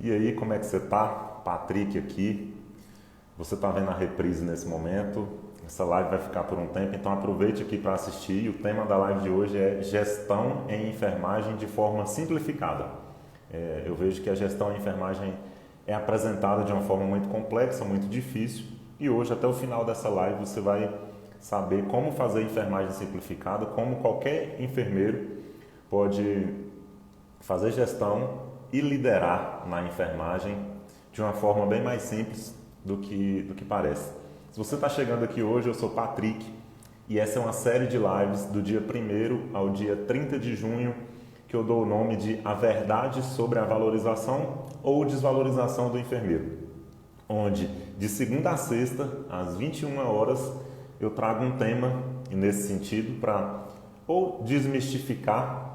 E aí, como é que você tá? Patrick aqui. Você está vendo a reprise nesse momento. Essa live vai ficar por um tempo, então aproveite aqui para assistir. E o tema da live de hoje é gestão em enfermagem de forma simplificada. Eu vejo que a gestão em enfermagem é apresentada de uma forma muito complexa, muito difícil. E hoje, até o final dessa live, você vai saber como fazer enfermagem simplificada, como qualquer enfermeiro pode fazer gestão e liderar na enfermagem de uma forma bem mais simples do que parece. Se você está chegando aqui hoje, eu sou Patrick e essa é uma série de lives do dia 1º ao dia 30 de junho que eu dou o nome de A Verdade sobre a Valorização ou Desvalorização do Enfermeiro, onde de segunda a sexta, às 21 horas, eu trago um tema nesse sentido para ou desmistificar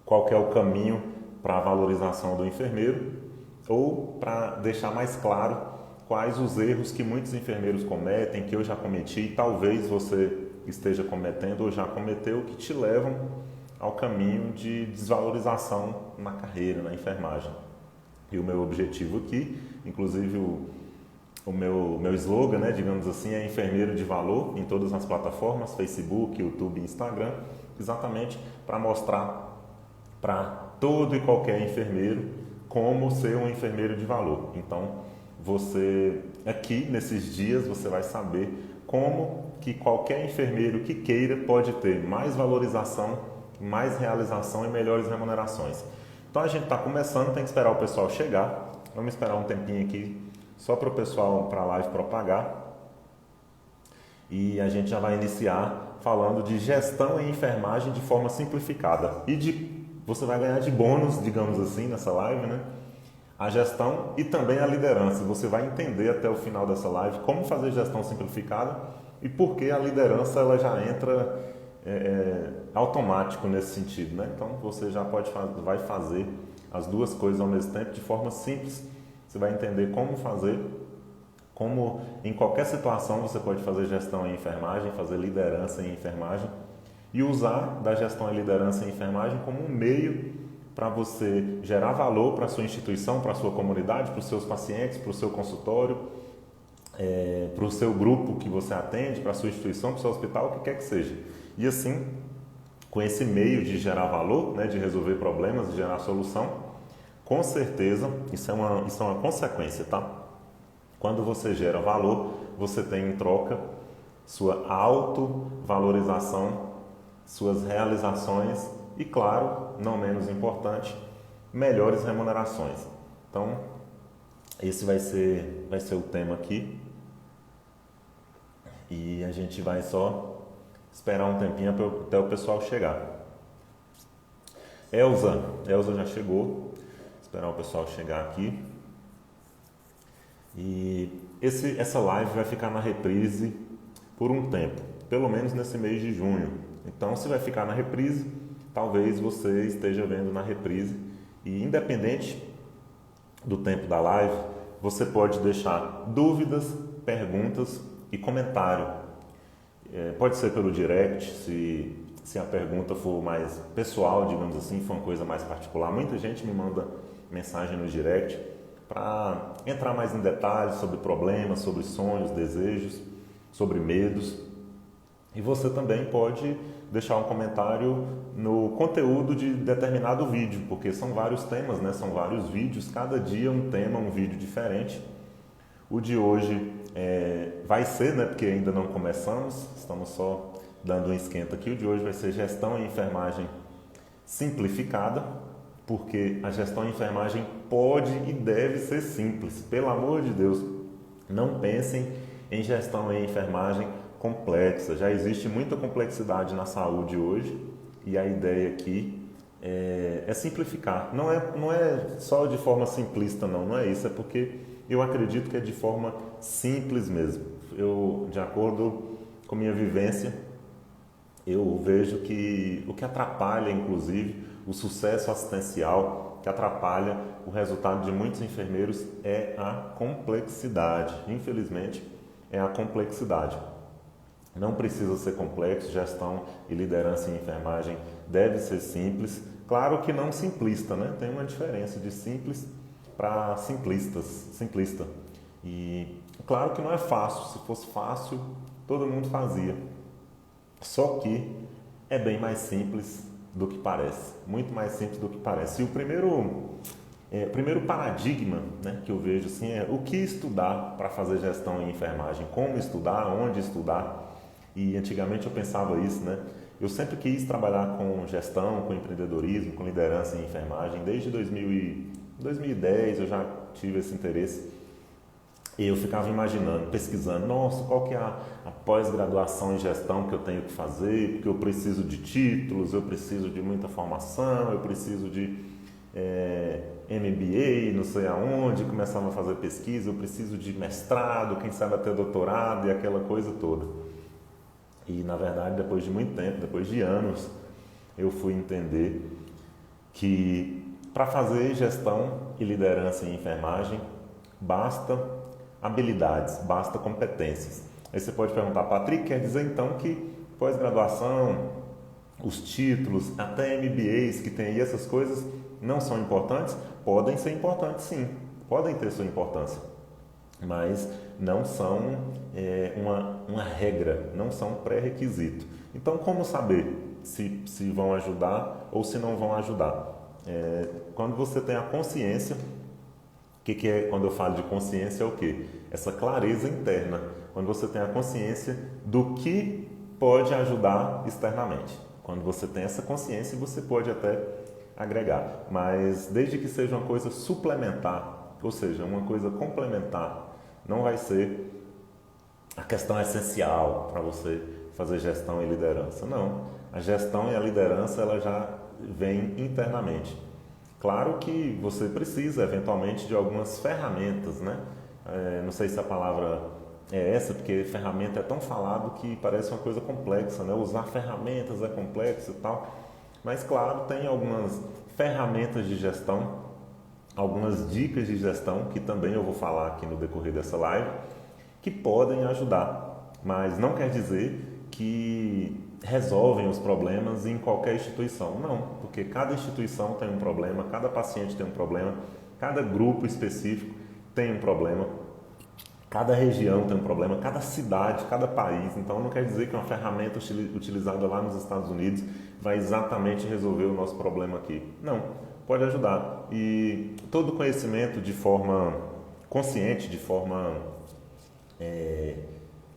qual que é o caminho para a valorização do enfermeiro ou para deixar mais claro quais os erros que muitos enfermeiros cometem, que eu já cometi e talvez você esteja cometendo ou já cometeu, que te levam ao caminho de desvalorização na carreira, na enfermagem. E o meu objetivo aqui, inclusive o meu slogan, né, digamos assim, é enfermeiro de valor em todas as plataformas, Facebook, YouTube e Instagram, exatamente para mostrar para todo e qualquer enfermeiro como ser um enfermeiro de valor. Então, você aqui nesses dias você vai saber como que qualquer enfermeiro que queira pode ter mais valorização, mais realização e melhores remunerações. Então a gente está começando, tem que esperar o pessoal chegar. Vamos esperar um tempinho aqui só para o pessoal, para a live propagar. E a gente já vai iniciar falando de gestão em enfermagem de forma simplificada. Você vai ganhar de bônus, digamos assim, nessa live, né? A gestão e também a liderança. Você vai entender até o final dessa live como fazer gestão simplificada e por que a liderança ela já entra automático nesse sentido, né? Então você já vai fazer as duas coisas ao mesmo tempo de forma simples. Você vai entender como fazer, como em qualquer situação você pode fazer gestão em enfermagem, fazer liderança em enfermagem e usar da gestão e liderança em enfermagem como um meio para você gerar valor para a sua instituição, para a sua comunidade, para os seus pacientes, para o seu consultório, para o seu grupo que você atende, para a sua instituição, para o seu hospital, o que quer que seja. E assim, com esse meio de gerar valor, né, de resolver problemas, de gerar solução, com certeza, isso é uma consequência, tá? Quando você gera valor, você tem em troca sua autovalorização, suas realizações e, claro, não menos importante, melhores remunerações. Então, esse vai ser o tema aqui. E a gente vai só esperar um tempinho até o pessoal chegar. Elza já chegou. Esperar o pessoal chegar aqui. E essa live vai ficar na reprise por um tempo, pelo menos nesse mês de junho. Então, se vai ficar na reprise, talvez você esteja vendo na reprise. E independente do tempo da live, você pode deixar dúvidas, perguntas e comentário. Pode ser pelo direct, se a pergunta for mais pessoal, digamos assim, for uma coisa mais particular. Muita gente me manda mensagem no direct para entrar mais em detalhes sobre problemas, sobre sonhos, desejos, sobre medos. E você também pode deixar um comentário no conteúdo de determinado vídeo, porque são vários temas, né? São vários vídeos, cada dia um tema, um vídeo diferente. O de hoje vai ser, né? Porque ainda não começamos, estamos só dando um esquenta aqui. O de hoje vai ser gestão em enfermagem simplificada, porque a gestão em enfermagem pode e deve ser simples. Pelo amor de Deus, não pensem em gestão em enfermagem complexa. Já existe muita complexidade na saúde hoje e a ideia aqui é simplificar. Não é só de forma simplista, não é isso. É porque eu acredito que é de forma simples mesmo. De acordo com minha vivência, eu vejo que o que atrapalha, inclusive, o sucesso assistencial, que atrapalha o resultado de muitos enfermeiros é a complexidade. Infelizmente, é a complexidade. Não precisa ser complexo, gestão e liderança em enfermagem deve ser simples. Claro que não simplista, né? Tem uma diferença de simples para simplista. E claro que não é fácil, se fosse fácil, todo mundo fazia. Só que é bem mais simples do que parece, muito mais simples do que parece. E o primeiro paradigma, né, que eu vejo assim, é o que estudar para fazer gestão em enfermagem, como estudar, onde estudar. E antigamente eu pensava isso, né? Eu sempre quis trabalhar com gestão, com empreendedorismo, com liderança em enfermagem. Desde 2010 eu já tive esse interesse. E eu ficava imaginando, pesquisando, nossa, qual que é a pós-graduação em gestão que eu tenho que fazer, porque eu preciso de títulos, eu preciso de muita formação, eu preciso de MBA, não sei aonde, começava a fazer pesquisa, eu preciso de mestrado, quem sabe até doutorado e aquela coisa toda. E, na verdade, depois de muito tempo, depois de anos, eu fui entender que para fazer gestão e liderança em enfermagem, basta habilidades, basta competências. Aí você pode perguntar, Patrick, quer dizer então que pós-graduação, os títulos, até MBAs que tem aí, essas coisas não são importantes? Podem ser importantes sim, podem ter sua importância, mas não são uma regra, não são pré-requisito. Então, como saber se vão ajudar ou se não vão ajudar? Quando você tem a consciência, o que é quando eu falo de consciência? É o quê? Essa clareza interna, quando você tem a consciência do que pode ajudar externamente. Quando você tem essa consciência, você pode até agregar, mas desde que seja uma coisa suplementar, ou seja, uma coisa complementar, não vai ser a questão essencial para você fazer gestão e liderança. Não, a gestão e a liderança ela já vem internamente. Claro que você precisa eventualmente de algumas ferramentas, né? Não sei se a palavra é essa, porque ferramenta é tão falado que parece uma coisa complexa, né? Usar ferramentas é complexo e tal. Mas, claro, tem algumas ferramentas de gestão, algumas dicas de gestão, que também eu vou falar aqui no decorrer dessa live, que podem ajudar. Mas não quer dizer que resolvem os problemas em qualquer instituição. Não, porque cada instituição tem um problema, cada paciente tem um problema, cada grupo específico tem um problema, cada região tem um problema, cada cidade, cada país. Então, não quer dizer que uma ferramenta utilizada lá nos Estados Unidos vai exatamente resolver o nosso problema aqui. Não, pode ajudar. E todo conhecimento de forma consciente, de forma,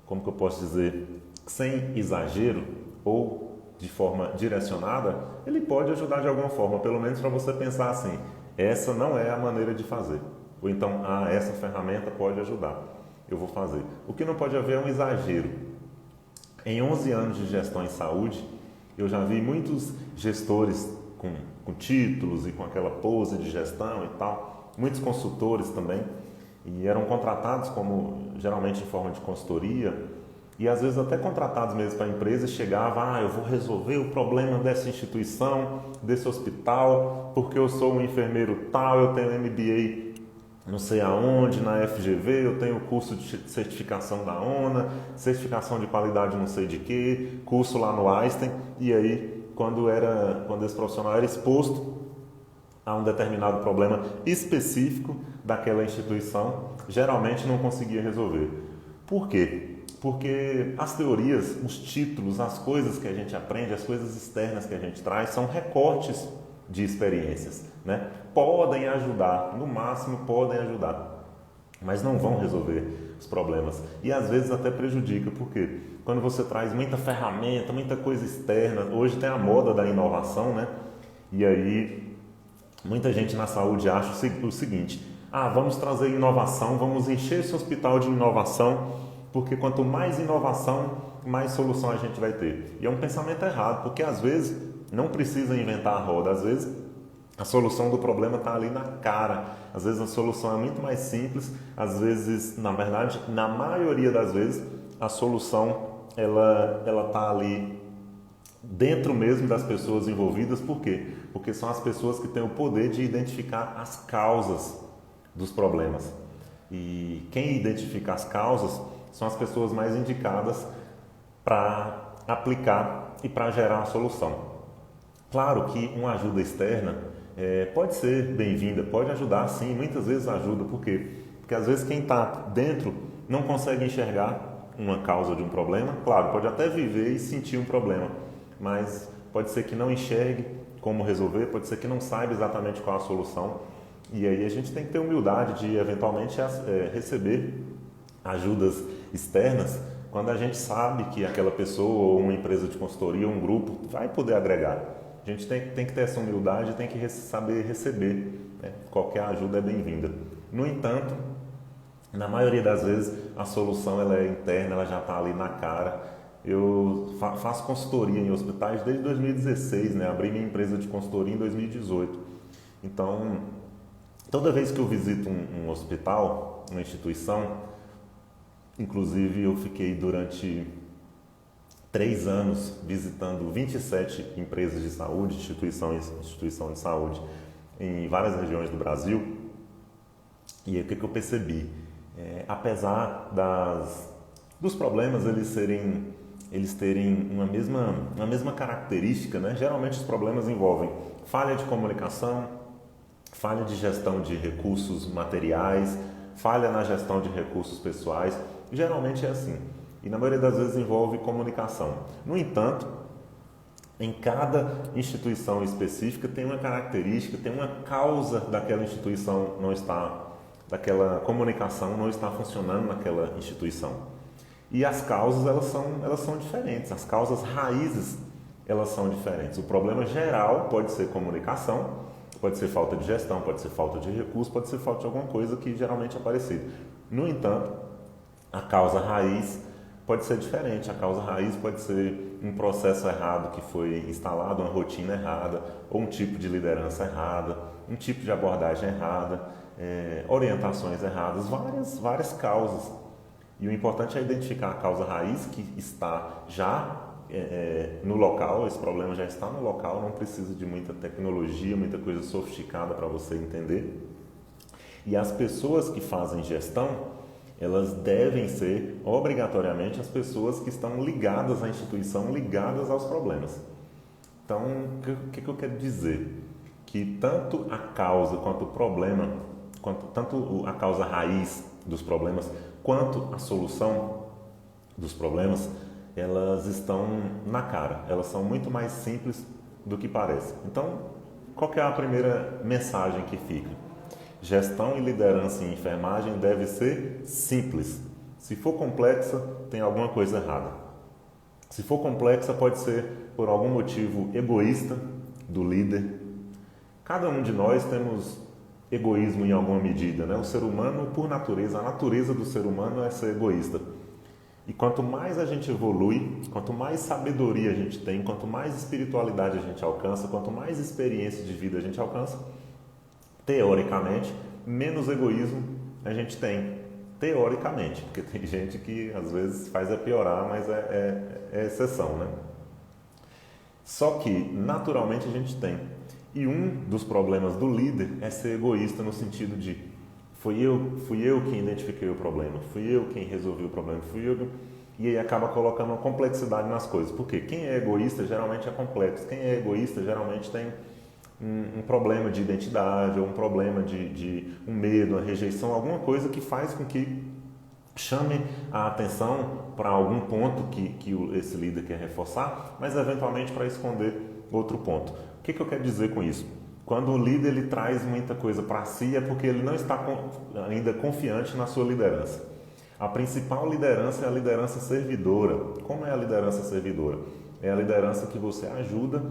como que eu posso dizer, sem exagero ou de forma direcionada, ele pode ajudar de alguma forma, pelo menos para você pensar assim, essa não é a maneira de fazer. Ou então, essa ferramenta pode ajudar, eu vou fazer. O que não pode haver é um exagero. Em 11 anos de gestão em saúde, eu já vi muitos gestores com títulos e com aquela pose de gestão e tal, muitos consultores também, e eram contratados como, geralmente em forma de consultoria, e às vezes até contratados mesmo para a empresa, chegava, eu vou resolver o problema dessa instituição, desse hospital, porque eu sou um enfermeiro tal, eu tenho MBA não sei aonde, na FGV, eu tenho curso de certificação da ONA, certificação de qualidade não sei de quê, curso lá no Einstein, e aí quando esse profissional era exposto a um determinado problema específico daquela instituição, geralmente não conseguia resolver. Por quê? Porque as teorias, os títulos, as coisas que a gente aprende, as coisas externas que a gente traz, são recortes de experiências, né? Podem ajudar, no máximo podem ajudar, mas não vão resolver os problemas. E às vezes até prejudica, porque quando você traz muita ferramenta, muita coisa externa, hoje tem a moda da inovação, né? E aí muita gente na saúde acha o seguinte, vamos trazer inovação, vamos encher esse hospital de inovação, porque quanto mais inovação, mais solução a gente vai ter. E é um pensamento errado, porque às vezes não precisa inventar a roda, às vezes a solução do problema está ali na cara, às vezes a solução é muito mais simples, às vezes, na verdade, na maioria das vezes, a solução ela está ali dentro mesmo das pessoas envolvidas. Por quê? Porque são as pessoas que têm o poder de identificar as causas dos problemas. E quem identifica as causas são as pessoas mais indicadas para aplicar e para gerar a solução. Claro que uma ajuda externa pode ser bem-vinda, pode ajudar sim, muitas vezes ajuda. Por quê? Porque às vezes quem está dentro não consegue enxergar uma causa de um problema. Claro, pode até viver e sentir um problema, mas pode ser que não enxergue como resolver, pode ser que não saiba exatamente qual a solução. E aí a gente tem que ter humildade de eventualmente receber ajudas externas quando a gente sabe que aquela pessoa ou uma empresa de consultoria, um grupo, vai poder agregar. A gente tem que ter essa humildade, tem que saber receber, né? Qualquer ajuda é bem-vinda. No entanto, na maioria das vezes a solução ela é interna, ela já está ali na cara. Eu faço consultoria em hospitais desde 2016, né? Abri minha empresa de consultoria em 2018. Então, toda vez que eu visito um hospital, uma instituição, inclusive eu fiquei durante 3 anos visitando 27 empresas de saúde, instituição de saúde em várias regiões do Brasil. E aí, o que eu percebi? Apesar dos problemas eles terem uma mesma característica, né? Geralmente os problemas envolvem falha de comunicação, falha de gestão de recursos materiais, falha na gestão de recursos pessoais. Geralmente é assim. E na maioria das vezes envolve comunicação. No entanto, em cada instituição específica tem uma característica, tem uma causa daquela instituição daquela comunicação não está funcionando naquela instituição. E as causas elas são diferentes, as causas raízes elas são diferentes. O problema geral pode ser comunicação, pode ser falta de gestão, pode ser falta de recurso, pode ser falta de alguma coisa que geralmente é parecida. No entanto, a causa raiz pode ser diferente. A causa raiz pode ser um processo errado que foi instalado, uma rotina errada, ou um tipo de liderança errada, um tipo de abordagem errada, orientações erradas, várias causas. E o importante é identificar a causa raiz que está já no local, esse problema já está no local, não precisa de muita tecnologia, muita coisa sofisticada para você entender. E as pessoas que fazem gestão, elas devem ser obrigatoriamente as pessoas que estão ligadas à instituição, ligadas aos problemas. Então, o que eu quero dizer? Que tanto a causa quanto o problema, tanto a causa raiz dos problemas, quanto a solução dos problemas, elas estão na cara, elas são muito mais simples do que parece. Então, qual que é a primeira mensagem que fica? Gestão e liderança em enfermagem deve ser simples. Se for complexa, tem alguma coisa errada. Se for complexa, pode ser por algum motivo egoísta do líder. Cada um de nós temos egoísmo em alguma medida, né? O ser humano, por natureza, a natureza do ser humano é ser egoísta. E quanto mais a gente evolui, quanto mais sabedoria a gente tem, quanto mais espiritualidade a gente alcança, quanto mais experiência de vida a gente alcança, teoricamente, menos egoísmo a gente tem. Teoricamente, porque tem gente que às vezes faz piorar, mas é exceção, né? Só que, naturalmente, a gente tem. E um dos problemas do líder é ser egoísta no sentido de fui eu quem identifiquei o problema, fui eu quem resolvi o problema, e aí acaba colocando uma complexidade nas coisas. Porque quem é egoísta geralmente é complexo, quem é egoísta geralmente tem um problema de identidade, ou um problema de um medo, uma rejeição, alguma coisa que faz com que chame a atenção para algum ponto que esse líder quer reforçar, mas eventualmente para esconder outro ponto. O que eu quero dizer com isso? Quando o líder ele traz muita coisa para si é porque ele não está ainda confiante na sua liderança. A principal liderança é a liderança servidora. Como é a liderança servidora? É a liderança que você ajuda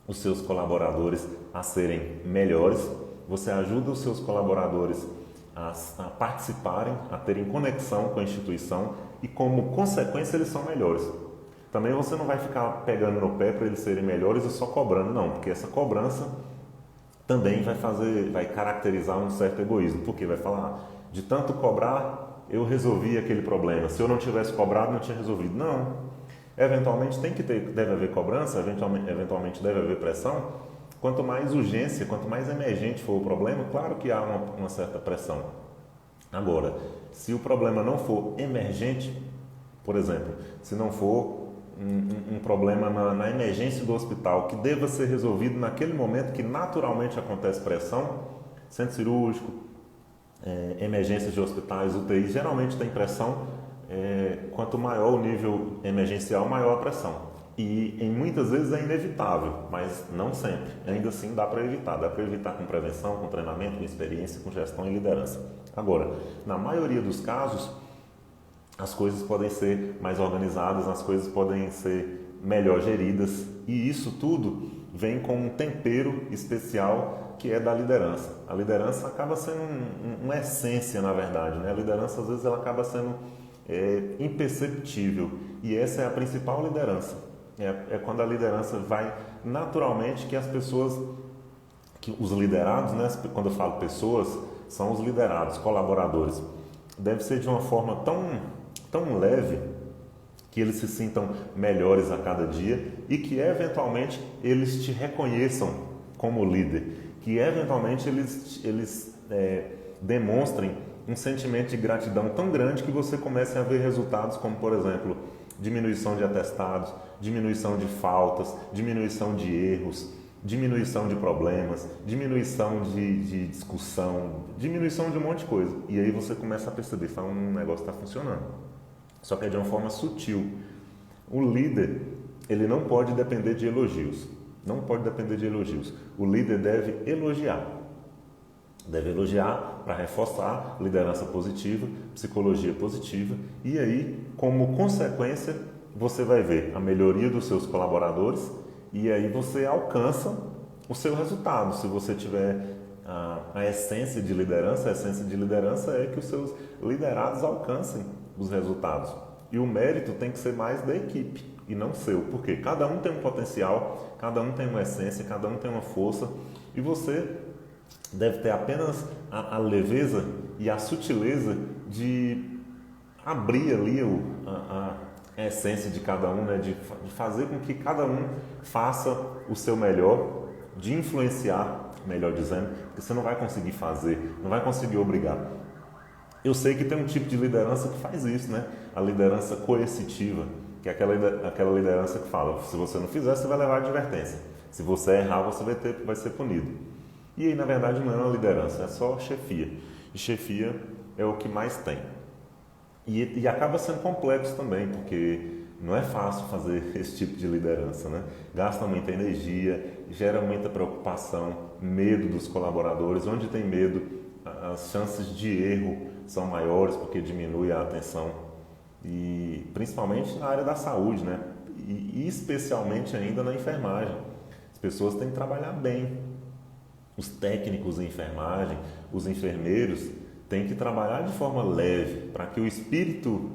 os seus colaboradores a serem melhores, você ajuda os seus colaboradores a participarem, a terem conexão com a instituição e, como consequência, eles são melhores. Também você não vai ficar pegando no pé para eles serem melhores e só cobrando, não, porque essa cobrança também vai caracterizar um certo egoísmo, porque vai falar, de tanto cobrar, eu resolvi aquele problema, se eu não tivesse cobrado, não tinha resolvido. Não. Eventualmente deve haver cobrança, eventualmente deve haver pressão. Quanto mais urgência, quanto mais emergente for o problema, claro que há uma certa pressão. Agora, se o problema não for emergente, por exemplo, se não for um problema na emergência do hospital que deva ser resolvido naquele momento que naturalmente acontece pressão, centro cirúrgico, emergências de hospitais, UTI, geralmente tem pressão, quanto maior o nível emergencial, maior a pressão. E em muitas vezes é inevitável, mas não sempre. Ainda assim dá para evitar com prevenção, com treinamento, com experiência, com gestão e liderança. Agora, na maioria dos casos, as coisas podem ser mais organizadas, as coisas podem ser melhor geridas, e isso tudo vem com um tempero especial que é da liderança. A liderança acaba sendo uma essência, na verdade, né? A liderança, às vezes, ela acaba sendo imperceptível, e essa é a principal liderança. É quando a liderança vai naturalmente, que as pessoas, que os liderados, né? Quando eu falo pessoas, são os liderados, colaboradores. Deve ser de uma forma tão leve que eles se sintam melhores a cada dia e que eventualmente eles te reconheçam como líder, que eventualmente eles demonstrem um sentimento de gratidão tão grande que você comece a ver resultados como, por exemplo, diminuição de atestados, diminuição de faltas, diminuição de erros, diminuição de problemas, diminuição de discussão, diminuição de um monte de coisa. E aí você começa a perceber, um negócio está funcionando. Só que é de uma forma sutil. O líder, ele não pode depender de elogios. Não pode depender de elogios. O líder deve elogiar. Deve elogiar para reforçar liderança positiva, psicologia positiva. E aí, como consequência, você vai ver a melhoria dos seus colaboradores e aí você alcança o seu resultado. Se você tiver a essência de liderança, a essência de liderança é que os seus liderados alcancem os resultados. E o mérito tem que ser mais da equipe e não seu, porque cada um tem um potencial, cada um tem uma essência, cada um tem uma força, e você deve ter apenas a leveza e a sutileza de abrir ali a essência de cada um, né? de fazer com que cada um faça o seu melhor, de influenciar, melhor dizendo, porque você não vai conseguir fazer, não vai conseguir obrigar. Eu sei que tem um tipo de liderança que faz isso, né? A liderança coercitiva, que é aquela liderança que fala, se você não fizer, você vai levar advertência. Se você errar, você vai ser punido. E aí, na verdade, não é uma liderança, é só chefia. E chefia é o que mais tem. E acaba sendo complexo também, porque não é fácil fazer esse tipo de liderança, né? Gasta muita energia, gera muita preocupação, medo dos colaboradores. Onde tem medo, as chances de erro são maiores, porque diminui a atenção. E principalmente na área da saúde, né? E especialmente ainda na enfermagem. As pessoas têm que trabalhar bem. Os técnicos em enfermagem, os enfermeiros, têm que trabalhar de forma leve, para que o espírito,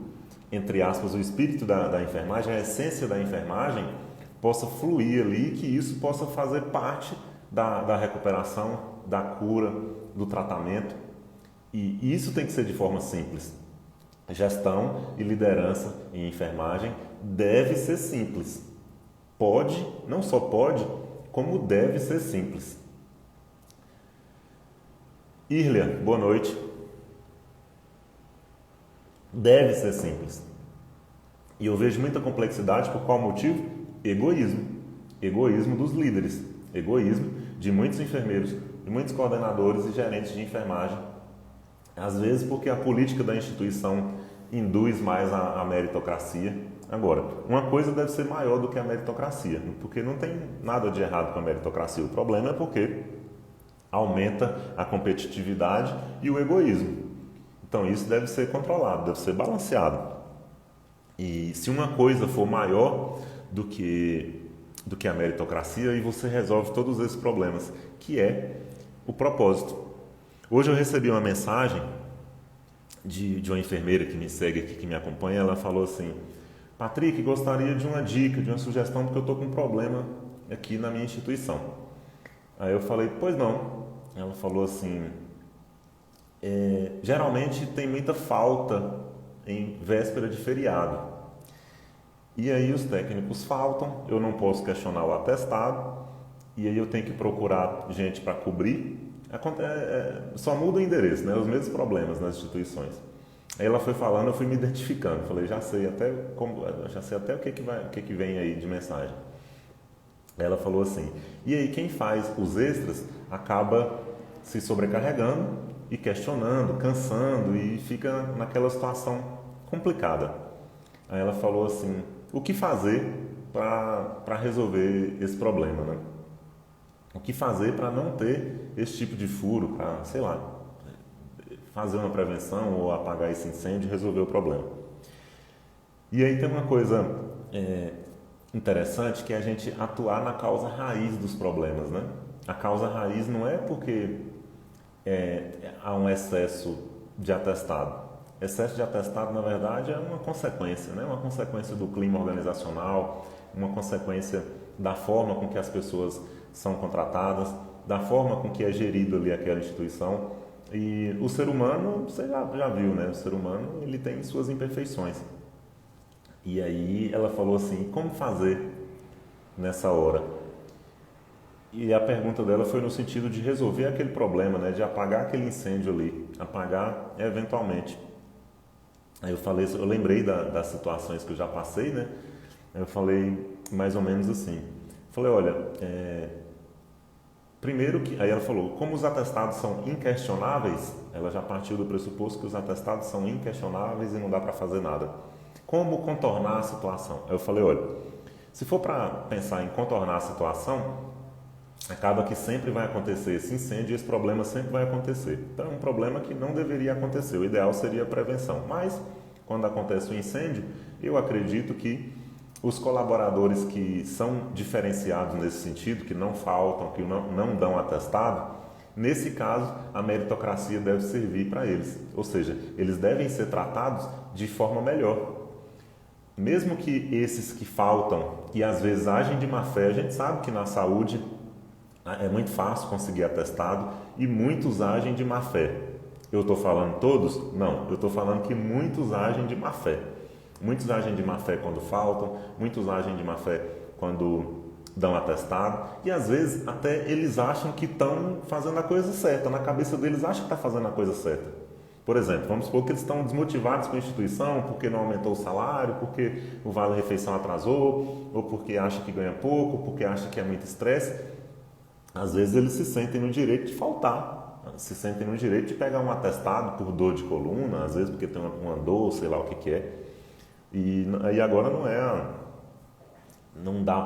entre aspas, o espírito da enfermagem, a essência da enfermagem, possa fluir ali, que isso possa fazer parte da recuperação, da cura, do tratamento. E isso tem que ser de forma simples. Gestão e liderança em enfermagem deve ser simples. Pode, não só pode, como deve ser simples. Irlia, boa noite. Deve ser simples. E eu vejo muita complexidade, por qual motivo? Egoísmo. Egoísmo dos líderes. Egoísmo de muitos enfermeiros, de muitos coordenadores e gerentes de enfermagem. Às vezes porque a política da instituição induz mais a meritocracia. Agora, uma coisa deve ser maior do que a meritocracia, porque não tem nada de errado com a meritocracia. O problema é porque aumenta a competitividade e o egoísmo. Então isso deve ser controlado, deve ser balanceado. E se uma coisa for maior do que a meritocracia, aí você resolve todos esses problemas, que é o propósito. Hoje eu recebi uma mensagem de uma enfermeira que me segue aqui, que me acompanha. Ela falou assim: Patrick, gostaria de uma dica, de uma sugestão, porque eu estou com um problema aqui na minha instituição. Aí eu falei: pois não. Ela falou assim: geralmente tem muita falta em véspera de feriado. E aí os técnicos faltam, eu não posso questionar o atestado, e aí eu tenho que procurar gente para cobrir. Só muda o endereço, né? Os mesmos problemas nas instituições. Aí ela foi falando, eu fui me identificando. Falei, já sei até o que que vai, o que que vem aí de mensagem. Ela falou assim: e aí quem faz os extras acaba se sobrecarregando e questionando, cansando e fica naquela situação complicada. Aí ela falou assim: o que fazer para resolver esse problema, né? O que fazer para não ter esse tipo de furo, para, sei lá, fazer uma prevenção ou apagar esse incêndio e resolver o problema. E aí tem uma coisa interessante que é a gente atuar na causa raiz dos problemas, né? A causa raiz não é porque há um excesso de atestado. Excesso de atestado, na verdade, é uma consequência, né? Uma consequência do clima organizacional, uma consequência da forma com que as pessoas são contratadas, da forma com que é gerido ali aquela instituição. E o ser humano, você já viu, né? O ser humano, ele tem suas imperfeições. E aí ela falou assim: como fazer nessa hora? E a pergunta dela foi no sentido de resolver aquele problema, né? De apagar aquele incêndio ali, apagar eventualmente. Aí eu falei, eu lembrei das situações que eu já passei, né? Aí eu falei mais ou menos assim. Falei, olha, primeiro que, aí ela falou, como os atestados são inquestionáveis, ela já partiu do pressuposto que os atestados são inquestionáveis e não dá para fazer nada. Como contornar a situação? Aí eu falei, olha, se for para pensar em contornar a situação, acaba que sempre vai acontecer esse incêndio e esse problema sempre vai acontecer. Então é um problema que não deveria acontecer, o ideal seria a prevenção. Mas, quando acontece o incêndio, eu acredito que os colaboradores que são diferenciados nesse sentido, que não faltam, que não dão atestado, nesse caso, a meritocracia deve servir para eles. Ou seja, eles devem ser tratados de forma melhor. Mesmo que esses que faltam e às vezes agem de má fé, a gente sabe que na saúde é muito fácil conseguir atestado e muitos agem de má fé. Eu estou falando todos? Não, eu estou falando que muitos agem de má fé. Muitos agem de má fé quando faltam, muitos agem de má fé quando dão atestado e às vezes até eles acham que estão fazendo a coisa certa, na cabeça deles acham que está fazendo a coisa certa. Por exemplo, vamos supor que eles estão desmotivados com a instituição porque não aumentou o salário, porque o vale-refeição atrasou, ou porque acha que ganha pouco, ou porque acha que é muito estresse. Às vezes eles se sentem no direito de faltar, se sentem no direito de pegar um atestado por dor de coluna, às vezes porque tem uma dor, sei lá o que é. E agora não dá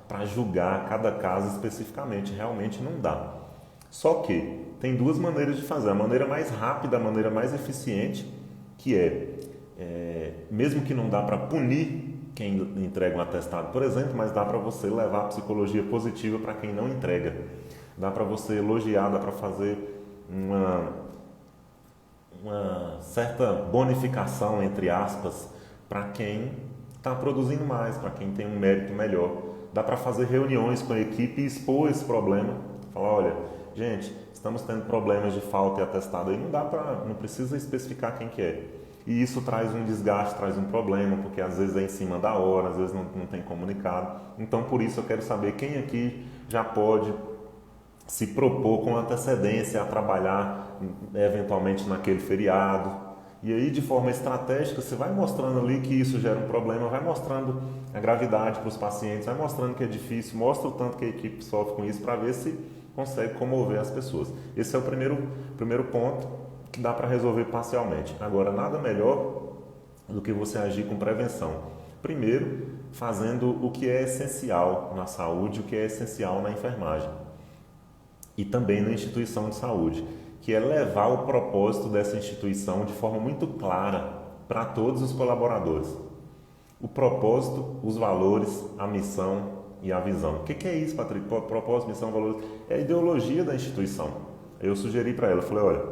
para julgar cada caso especificamente, realmente não dá. Só que tem duas maneiras de fazer. A maneira mais rápida, a maneira mais eficiente, que mesmo que não dá para punir quem entrega um atestado, por exemplo, mas dá para você levar a psicologia positiva para quem não entrega. Dá para você elogiar, dá para fazer uma certa bonificação, entre aspas, para quem está produzindo mais, para quem tem um mérito melhor. Dá para fazer reuniões com a equipe e expor esse problema. Falar, olha, gente, estamos tendo problemas de falta e atestado aí, não precisa especificar quem que é. E isso traz um desgaste, traz um problema, porque às vezes é em cima da hora, às vezes não tem comunicado. Então, por isso eu quero saber quem aqui já pode se propor com antecedência a trabalhar eventualmente naquele feriado. E aí, de forma estratégica, você vai mostrando ali que isso gera um problema, vai mostrando a gravidade para os pacientes, vai mostrando que é difícil, mostra o tanto que a equipe sofre com isso para ver se consegue comover as pessoas. Esse é o primeiro ponto que dá para resolver parcialmente. Agora, nada melhor do que você agir com prevenção. Primeiro, fazendo o que é essencial na saúde, o que é essencial na enfermagem e também na instituição de saúde, que é levar o propósito dessa instituição de forma muito clara para todos os colaboradores. O propósito, os valores, a missão e a visão. O que é isso, Patrick? Propósito, missão, valores? É a ideologia da instituição. Eu sugeri para ela, falei, olha,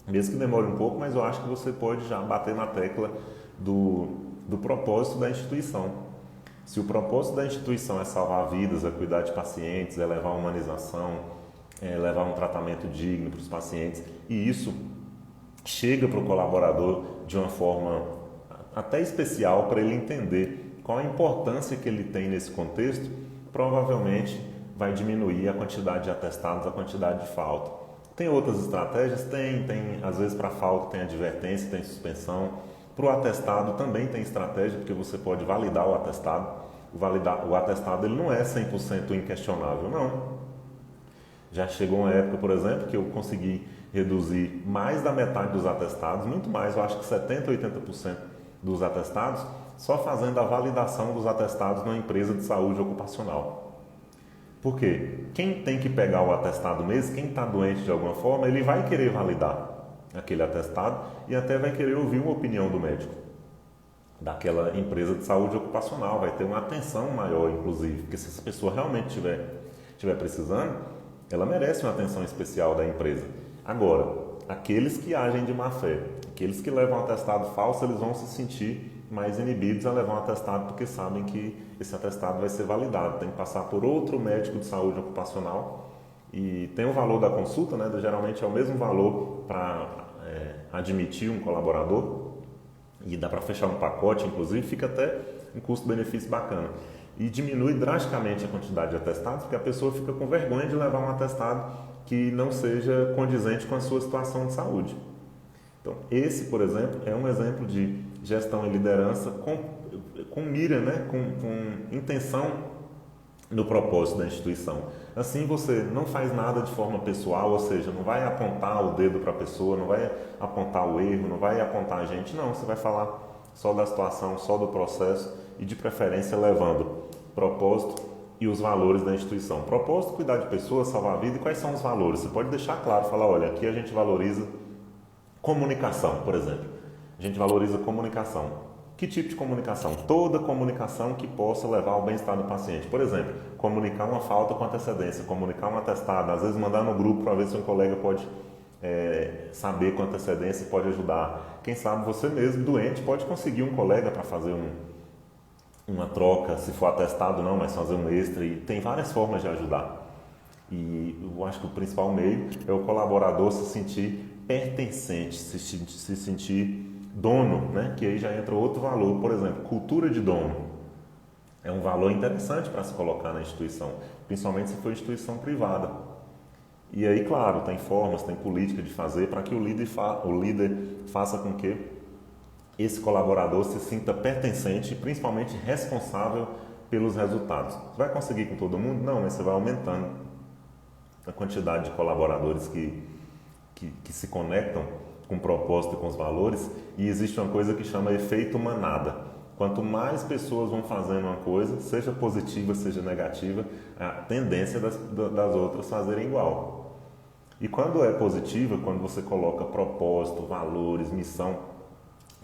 mesmo que demore um pouco, mas eu acho que você pode já bater na tecla do propósito da instituição. Se o propósito da instituição é salvar vidas, é cuidar de pacientes, é levar a humanização, levar um tratamento digno para os pacientes, e isso chega para o colaborador de uma forma até especial para ele entender qual a importância que ele tem nesse contexto, provavelmente vai diminuir a quantidade de atestados, a quantidade de falta. Tem outras estratégias? Tem às vezes para falta tem advertência, tem suspensão. Para o atestado também tem estratégia, porque você pode validar o atestado. O atestado ele não é 100% inquestionável, não. Já chegou uma época, por exemplo, que eu consegui reduzir mais da metade dos atestados, muito mais, eu acho que 70%, 80% dos atestados, só fazendo a validação dos atestados numa empresa de saúde ocupacional. Por quê? Quem tem que pegar o atestado mesmo, quem está doente de alguma forma, ele vai querer validar aquele atestado e até vai querer ouvir uma opinião do médico daquela empresa de saúde ocupacional, vai ter uma atenção maior, inclusive, porque se essa pessoa realmente estiver precisando, ela merece uma atenção especial da empresa. Agora, aqueles que agem de má fé, aqueles que levam um atestado falso, eles vão se sentir mais inibidos a levar um atestado porque sabem que esse atestado vai ser validado, tem que passar por outro médico de saúde ocupacional e tem o valor da consulta, né? Geralmente é o mesmo valor para admitir um colaborador e dá para fechar um pacote, inclusive fica até um custo-benefício bacana. E diminui drasticamente a quantidade de atestados, porque a pessoa fica com vergonha de levar um atestado que não seja condizente com a sua situação de saúde. Então, esse, por exemplo, é um exemplo de gestão e liderança com mira, né? com intenção no propósito da instituição. Assim, você não faz nada de forma pessoal, ou seja, não vai apontar o dedo para a pessoa, não vai apontar o erro, não vai apontar a gente, não. Você vai falar só da situação, só do processo e, de preferência, levando propósito e os valores da instituição. Propósito, cuidar de pessoas, salvar a vida. E quais são os valores? Você pode deixar claro, falar, olha, aqui a gente valoriza comunicação, por exemplo. A gente valoriza comunicação. Que tipo de comunicação? Toda comunicação que possa levar ao bem-estar do paciente. Por exemplo, comunicar uma falta com antecedência, comunicar um atestado, às vezes mandar no grupo para ver se um colega pode saber com antecedência e pode ajudar. Quem sabe você mesmo, doente, pode conseguir um colega para fazer uma troca, se for atestado não, mas fazer um extra. E tem várias formas de ajudar. E eu acho que o principal meio é o colaborador se sentir pertencente, se sentir dono, né? Que aí já entra outro valor. Por exemplo, cultura de dono. É um valor interessante para se colocar na instituição, principalmente se for instituição privada. E aí, claro, tem formas, tem política de fazer para que o líder faça com que esse colaborador se sinta pertencente e principalmente responsável pelos resultados. Você vai conseguir com todo mundo? Não, mas você vai aumentando a quantidade de colaboradores que se conectam com o propósito e com os valores, e existe uma coisa que chama efeito manada. Quanto mais pessoas vão fazendo uma coisa, seja positiva, seja negativa, a tendência das outras fazerem igual. E quando é positiva, quando você coloca propósito, valores, missão,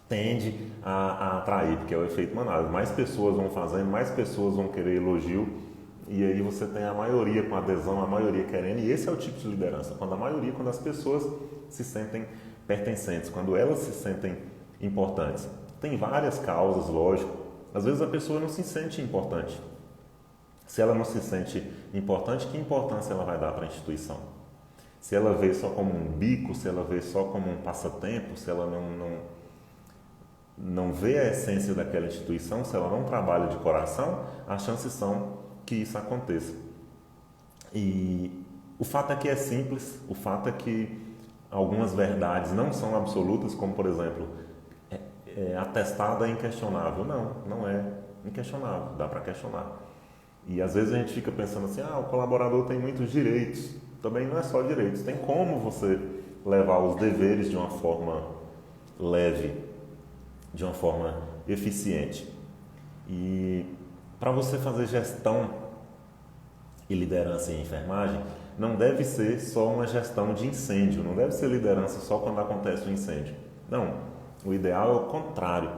tende a atrair, porque é o efeito manada. Mais pessoas vão fazendo, mais pessoas vão querer elogio, e aí você tem a maioria com adesão, a maioria querendo, e esse é o tipo de liderança, quando as pessoas se sentem pertencentes, quando elas se sentem importantes. Tem várias causas, lógico. Às vezes a pessoa não se sente importante. Se ela não se sente importante, que importância ela vai dar para a instituição? Se ela vê só como um bico, se ela vê só como um passatempo, se ela não vê a essência daquela instituição, se ela não trabalha de coração, as chances são que isso aconteça. E o fato é que é simples, o fato é que algumas verdades não são absolutas, como, por exemplo, atestado é inquestionável. Não é inquestionável, dá para questionar. E às vezes a gente fica pensando assim, o colaborador tem muitos direitos. Também não é só direitos, tem como você levar os deveres de uma forma leve, de uma forma eficiente. E para você fazer gestão e liderança em enfermagem, não deve ser só uma gestão de incêndio, não deve ser liderança só quando acontece um incêndio. Não, o ideal é o contrário.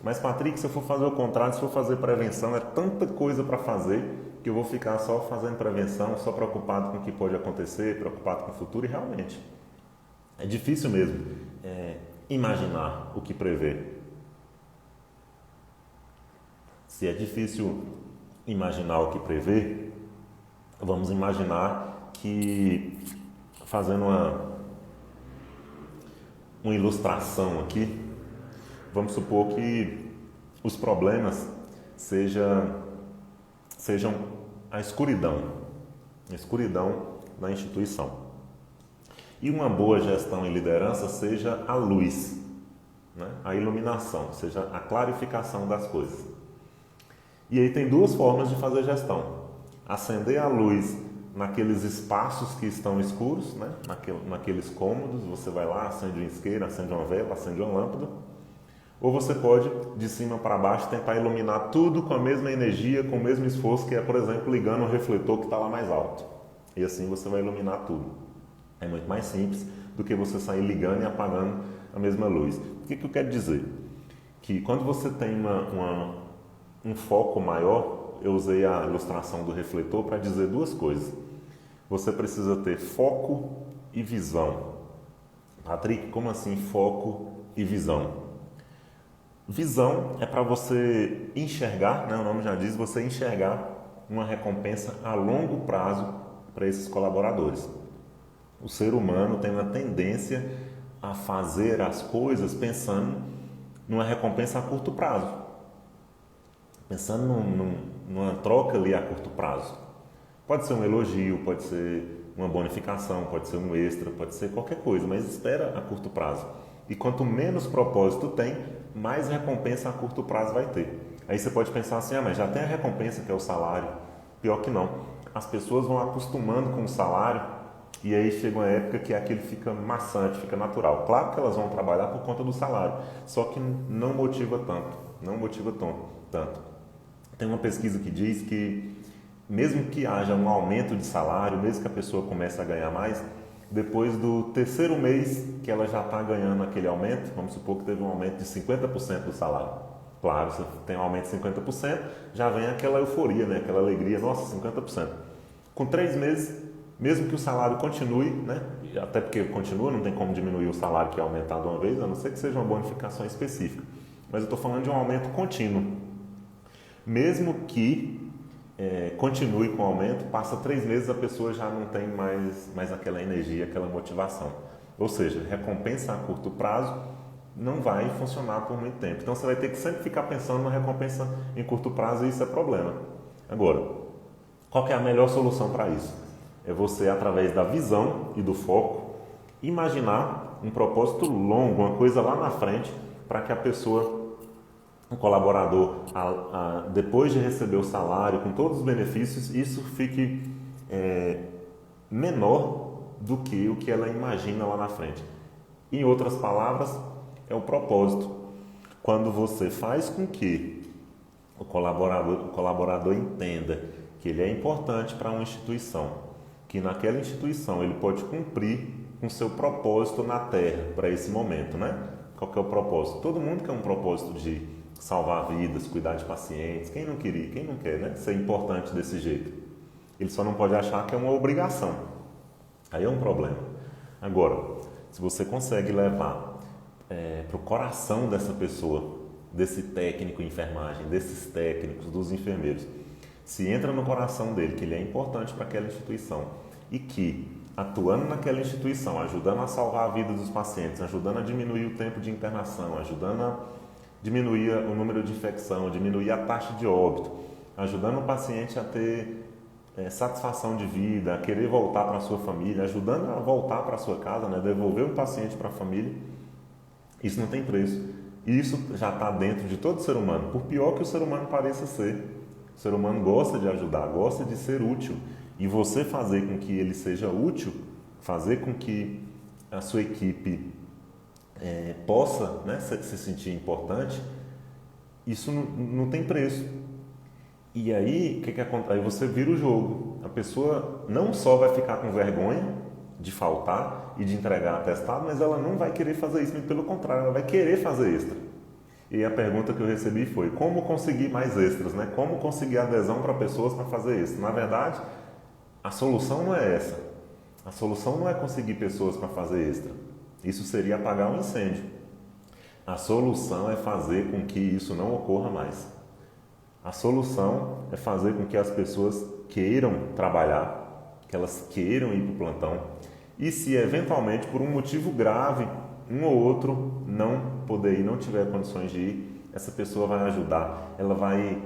Mas, Patrick, se eu for fazer o contrário, se eu for fazer prevenção, é tanta coisa para fazer que eu vou ficar só fazendo prevenção, só preocupado com o que pode acontecer, preocupado com o futuro, e realmente é difícil mesmo imaginar o que prever. Se é difícil imaginar o que prever, vamos imaginar que, fazendo uma ilustração aqui, vamos supor que os problemas sejam a escuridão na instituição. E uma boa gestão e liderança seja a luz, né? A iluminação, seja a clarificação das coisas. E aí tem duas formas de fazer gestão. Acender a luz naqueles espaços que estão escuros, né? Naqueles cômodos, você vai lá, acende um isqueiro, acende uma vela, acende uma lâmpada. Ou você pode, de cima para baixo, tentar iluminar tudo com a mesma energia, com o mesmo esforço, que é, por exemplo, ligando o refletor que está lá mais alto. E assim você vai iluminar tudo. É muito mais simples do que você sair ligando e apagando a mesma luz. O que eu quero dizer? Que quando você tem um foco maior, eu usei a ilustração do refletor para dizer duas coisas. Você precisa ter foco e visão. Patrick, como assim foco e visão? Visão é para você enxergar, né? O nome já diz, você enxergar uma recompensa a longo prazo para esses colaboradores. O ser humano tem uma tendência a fazer as coisas pensando numa recompensa a curto prazo, pensando numa troca ali a curto prazo. Pode ser um elogio, pode ser uma bonificação, pode ser um extra, pode ser qualquer coisa, mas espera a curto prazo. E quanto menos propósito tem, mais recompensa a curto prazo vai ter. Aí você pode pensar assim, mas já tem a recompensa que é o salário. Pior que não. As pessoas vão acostumando com o salário e aí chega uma época que aquilo fica maçante, fica natural. Claro que elas vão trabalhar por conta do salário, só que não motiva tanto. Tem uma pesquisa que diz que mesmo que haja um aumento de salário, mesmo que a pessoa comece a ganhar mais, depois do terceiro mês que ela já está ganhando aquele aumento, vamos supor que teve um aumento de 50% do salário. Claro, se tem um aumento de 50%, já vem aquela euforia, né? Aquela alegria, nossa, 50%. Com 3 meses, mesmo que o salário continue, né? Até porque continua, não tem como diminuir o salário que é aumentado uma vez, a não ser que seja uma bonificação específica. Mas eu estou falando de um aumento contínuo. Mesmo que continue com o aumento, passa 3 meses a pessoa já não tem mais aquela energia, aquela motivação. Ou seja, recompensa a curto prazo não vai funcionar por muito tempo. Então você vai ter que sempre ficar pensando na recompensa em curto prazo e isso é problema. Agora, qual que é a melhor solução para isso? É você, através da visão e do foco, imaginar um propósito longo, uma coisa lá na frente, para que a pessoa, o colaborador, depois de receber o salário, com todos os benefícios, isso fique menor do que o que ela imagina lá na frente. Em outras palavras, é o propósito. Quando você faz com que o colaborador entenda que ele é importante para uma instituição, que naquela instituição ele pode cumprir com seu propósito na Terra para esse momento, né? Qual que é o propósito? Todo mundo quer um propósito de salvar vidas, cuidar de pacientes. Quem não quer, né? Ser importante desse jeito. Ele só não pode achar que é uma obrigação. Aí é um problema. Agora, se você consegue levar para o coração dessa pessoa, desse técnico em enfermagem, desses técnicos, dos enfermeiros, se entra no coração dele que ele é importante para aquela instituição e que, atuando naquela instituição, ajudando a salvar a vida dos pacientes, ajudando a diminuir o tempo de internação, ajudando a diminuir o número de infecção, diminuir a taxa de óbito, ajudando o paciente a ter satisfação de vida, a querer voltar para a sua família, ajudando a voltar para a sua casa, né? Devolver o paciente para a família, isso não tem preço. E isso já está dentro de todo ser humano, por pior que o ser humano pareça ser. O ser humano gosta de ajudar, gosta de ser útil. E você fazer com que ele seja útil, fazer com que a sua equipe possa, né, se sentir importante, isso não tem preço. E aí, o que acontece? Aí você vira o jogo. A pessoa não só vai ficar com vergonha de faltar e de entregar atestado, mas ela não vai querer fazer isso, mas pelo contrário, ela vai querer fazer extra. E a pergunta que eu recebi foi: como conseguir mais extras, né? Como conseguir adesão para pessoas para fazer isso? Na verdade, a solução não é essa. A solução não é conseguir pessoas para fazer extra. Isso seria apagar um incêndio. A solução é fazer com que isso não ocorra mais. A solução é fazer com que as pessoas queiram trabalhar, que elas queiram ir para o plantão. E se eventualmente, por um motivo grave, um ou outro não poder ir, não tiver condições de ir, essa pessoa vai ajudar, ela vai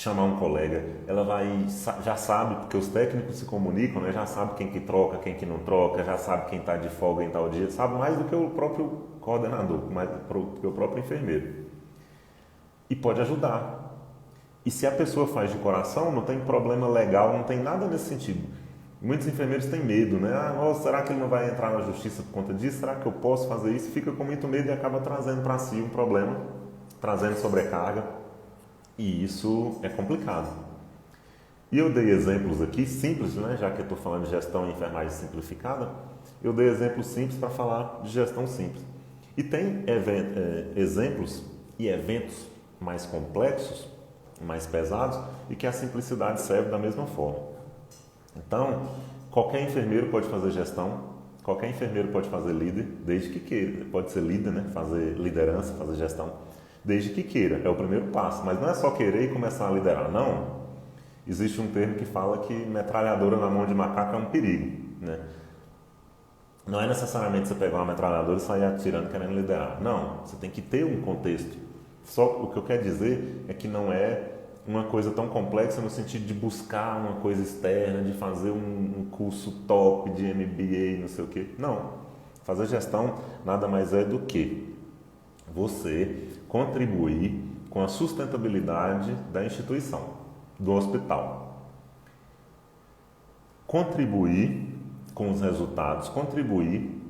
chamar um colega, ela já sabe, porque os técnicos se comunicam, né? Já sabe quem que troca, quem que não troca, já sabe quem está de folga em tal dia, sabe mais do que o próprio coordenador, mais do que o próprio enfermeiro. E pode ajudar. E se a pessoa faz de coração, não tem problema legal, não tem nada nesse sentido. Muitos enfermeiros têm medo, né? Será que ele não vai entrar na justiça por conta disso? Será que eu posso fazer isso? Fica com muito medo e acaba trazendo para si um problema, trazendo sobrecarga. E isso é complicado. E eu dei exemplos aqui simples, né? Já que eu estou falando de gestão e enfermagem simplificada, eu dei exemplos simples para falar de gestão simples. E tem exemplos e eventos mais complexos, mais pesados, e que a simplicidade serve da mesma forma. Então, qualquer enfermeiro pode fazer gestão, qualquer enfermeiro pode fazer líder, desde que queira. Pode ser líder, né? Fazer liderança, fazer gestão, desde que queira. É o primeiro passo. Mas não é só querer e começar a liderar, não. Existe um termo que fala que metralhadora na mão de macaco é um perigo, né? Não é necessariamente você pegar uma metralhadora e sair atirando querendo liderar. Não, você tem que ter um contexto. Só o que eu quero dizer é que não é uma coisa tão complexa no sentido de buscar uma coisa externa, de fazer um curso top de MBA, não sei o quê. Não. Fazer gestão nada mais é do que você contribuir com a sustentabilidade da instituição, do hospital. Contribuir com os resultados, contribuir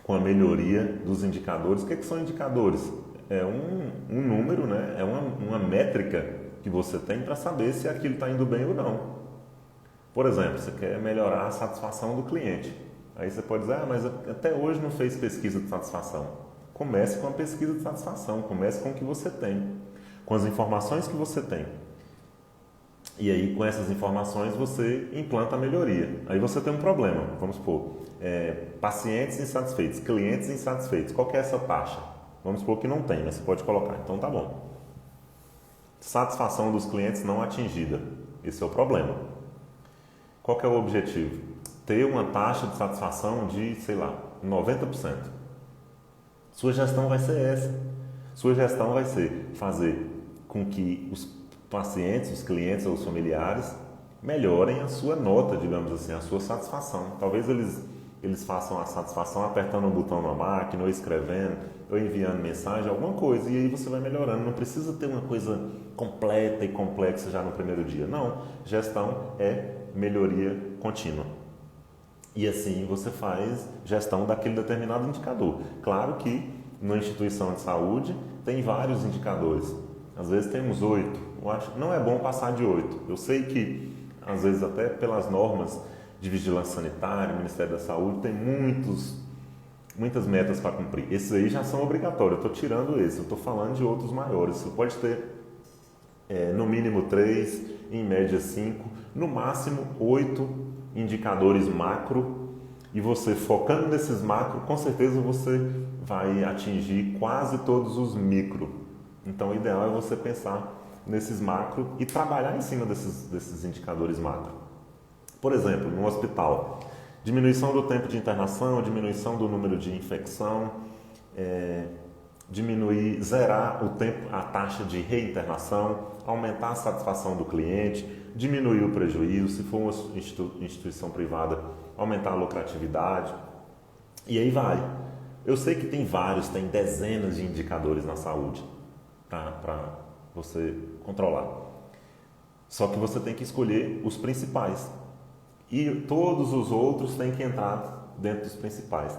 com a melhoria dos indicadores. O que são indicadores? É um número, né? É uma métrica que você tem para saber se aquilo está indo bem ou não. Por exemplo, você quer melhorar a satisfação do cliente. Aí você pode dizer, mas até hoje não fez pesquisa de satisfação. Comece com a pesquisa de satisfação, comece com o que você tem, com as informações que você tem. E aí, com essas informações, você implanta a melhoria. Aí você tem um problema, vamos supor, pacientes insatisfeitos, clientes insatisfeitos. Qual que é essa taxa? Vamos supor que não tem, mas você pode colocar. Então, tá bom. Satisfação dos clientes não atingida. Esse é o problema. Qual que é o objetivo? Ter uma taxa de satisfação de, 90%. Sua gestão vai ser essa. Sua gestão vai ser fazer com que os pacientes, os clientes ou os familiares melhorem a sua nota, digamos assim, a sua satisfação. Talvez eles façam a satisfação apertando um botão na máquina, ou escrevendo, ou enviando mensagem, alguma coisa, e aí você vai melhorando. Não precisa ter uma coisa completa e complexa já no primeiro dia. Não, gestão é melhoria contínua. E assim você faz gestão daquele determinado indicador. Claro que na instituição de saúde tem vários indicadores. Às vezes temos 8. Eu acho que não é bom passar de 8. Eu sei que, às vezes, até pelas normas de vigilância sanitária, Ministério da Saúde, tem muitas metas para cumprir. Esses aí já são obrigatórios. Eu estou tirando esse, eu estou falando de outros maiores. Você pode ter, no mínimo 3, em média 5, no máximo 8 indicadores macro. E você, focando nesses macro, com certeza você vai atingir quase todos os micro. Então, o ideal é você pensar nesses macro e trabalhar em cima desses indicadores macro. Por exemplo, no hospital, diminuição do tempo de internação, diminuição do número de infecção, zerar o tempo, a taxa de reinternação, aumentar a satisfação do cliente, diminuir o prejuízo, se for uma instituição privada, aumentar a lucratividade, e aí vai. Eu sei que tem dezenas de indicadores na saúde para você controlar. Só que você tem que escolher os principais. E todos os outros têm que entrar dentro dos principais.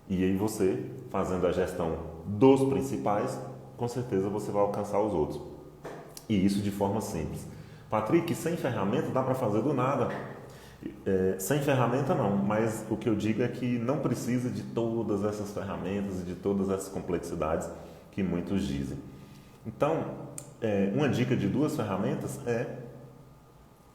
E aí você, fazendo a gestão dos principais, com certeza você vai alcançar os outros. E isso de forma simples. Patrick, sem ferramenta dá para fazer do nada. Sem ferramenta não, mas o que eu digo é que não precisa de todas essas ferramentas e de todas essas complexidades que muitos dizem. Então, uma dica de 2 ferramentas é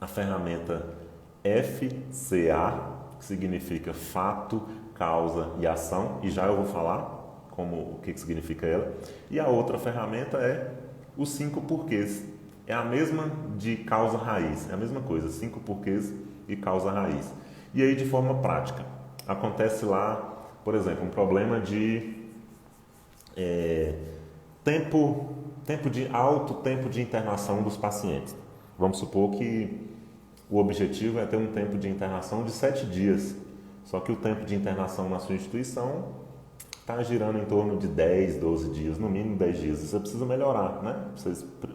a ferramenta FCA, que significa fato, causa e ação, e já eu vou falar o que significa ela. E a outra ferramenta é os 5 porquês. É a mesma de causa raiz, é a mesma coisa, 5 porquês e causa raiz. E aí, de forma prática, acontece lá, por exemplo, um problema de alto tempo de internação dos pacientes. Vamos supor que o objetivo é ter um tempo de internação de 7 dias. Só que o tempo de internação na sua instituição está girando em torno de 10, 12 dias, no mínimo 10 dias. Você precisa melhorar, né?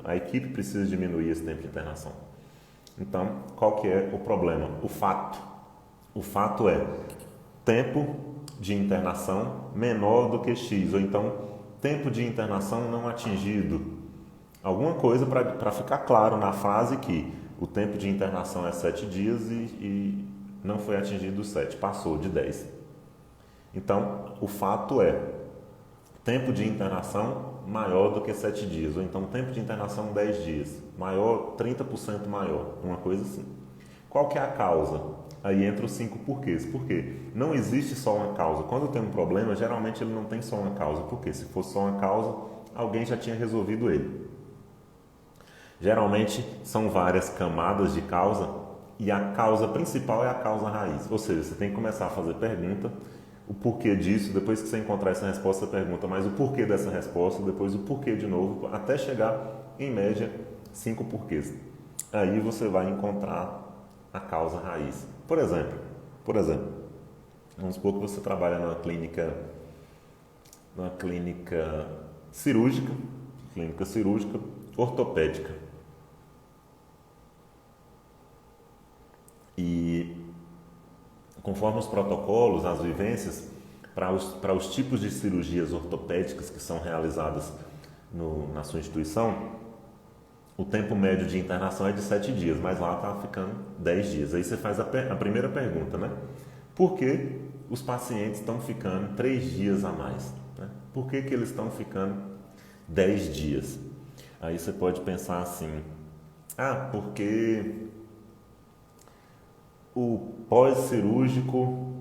A equipe precisa diminuir esse tempo de internação. Então, qual que é o problema? O fato. O fato é tempo de internação menor do que X, ou então tempo de internação não atingido. Alguma coisa para ficar claro na frase que o tempo de internação é 7 dias e não foi atingido os 7, passou de 10. Então, o fato é tempo de internação maior do que 7 dias, ou então tempo de internação 10 dias, maior, 30% maior, uma coisa assim. Qual que é a causa? Aí entra os 5 porquês. Por quê? Não existe só uma causa. Quando tem um problema, geralmente ele não tem só uma causa. Por quê? Se fosse só uma causa, alguém já tinha resolvido ele. Geralmente são várias camadas de causa e a causa principal é a causa raiz. Ou seja, você tem que começar a fazer pergunta, o porquê disso, depois que você encontrar essa resposta, você pergunta mais o porquê dessa resposta, depois o porquê de novo, até chegar, em média, 5 porquês. Aí você vai encontrar a causa raiz. Por exemplo, vamos supor que você trabalha numa clínica cirúrgica ortopédica. E conforme os protocolos, as vivências, para os tipos de cirurgias ortopédicas que são realizadas na sua instituição, o tempo médio de internação é de 7 dias, mas lá está ficando 10 dias. Aí você faz a primeira pergunta, né? Por que os pacientes estão ficando 3 dias a mais? Né? Por que eles estão ficando 10 dias? Aí você pode pensar assim, porque o pós-cirúrgico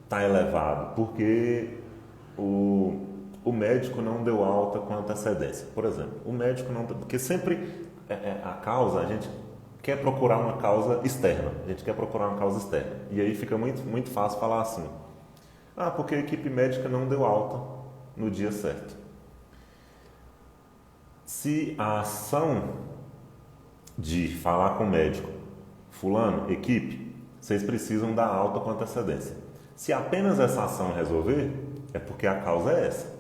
está elevado, porque o médico não deu alta com antecedência, por exemplo. O médico não... Porque sempre a causa, a gente quer procurar uma causa externa. A gente quer procurar uma causa externa. E aí fica muito, muito fácil falar assim. Porque a equipe médica não deu alta no dia certo. Se a ação de falar com o médico, fulano, equipe, vocês precisam dar alta com antecedência. Se apenas essa ação resolver, é porque a causa é essa.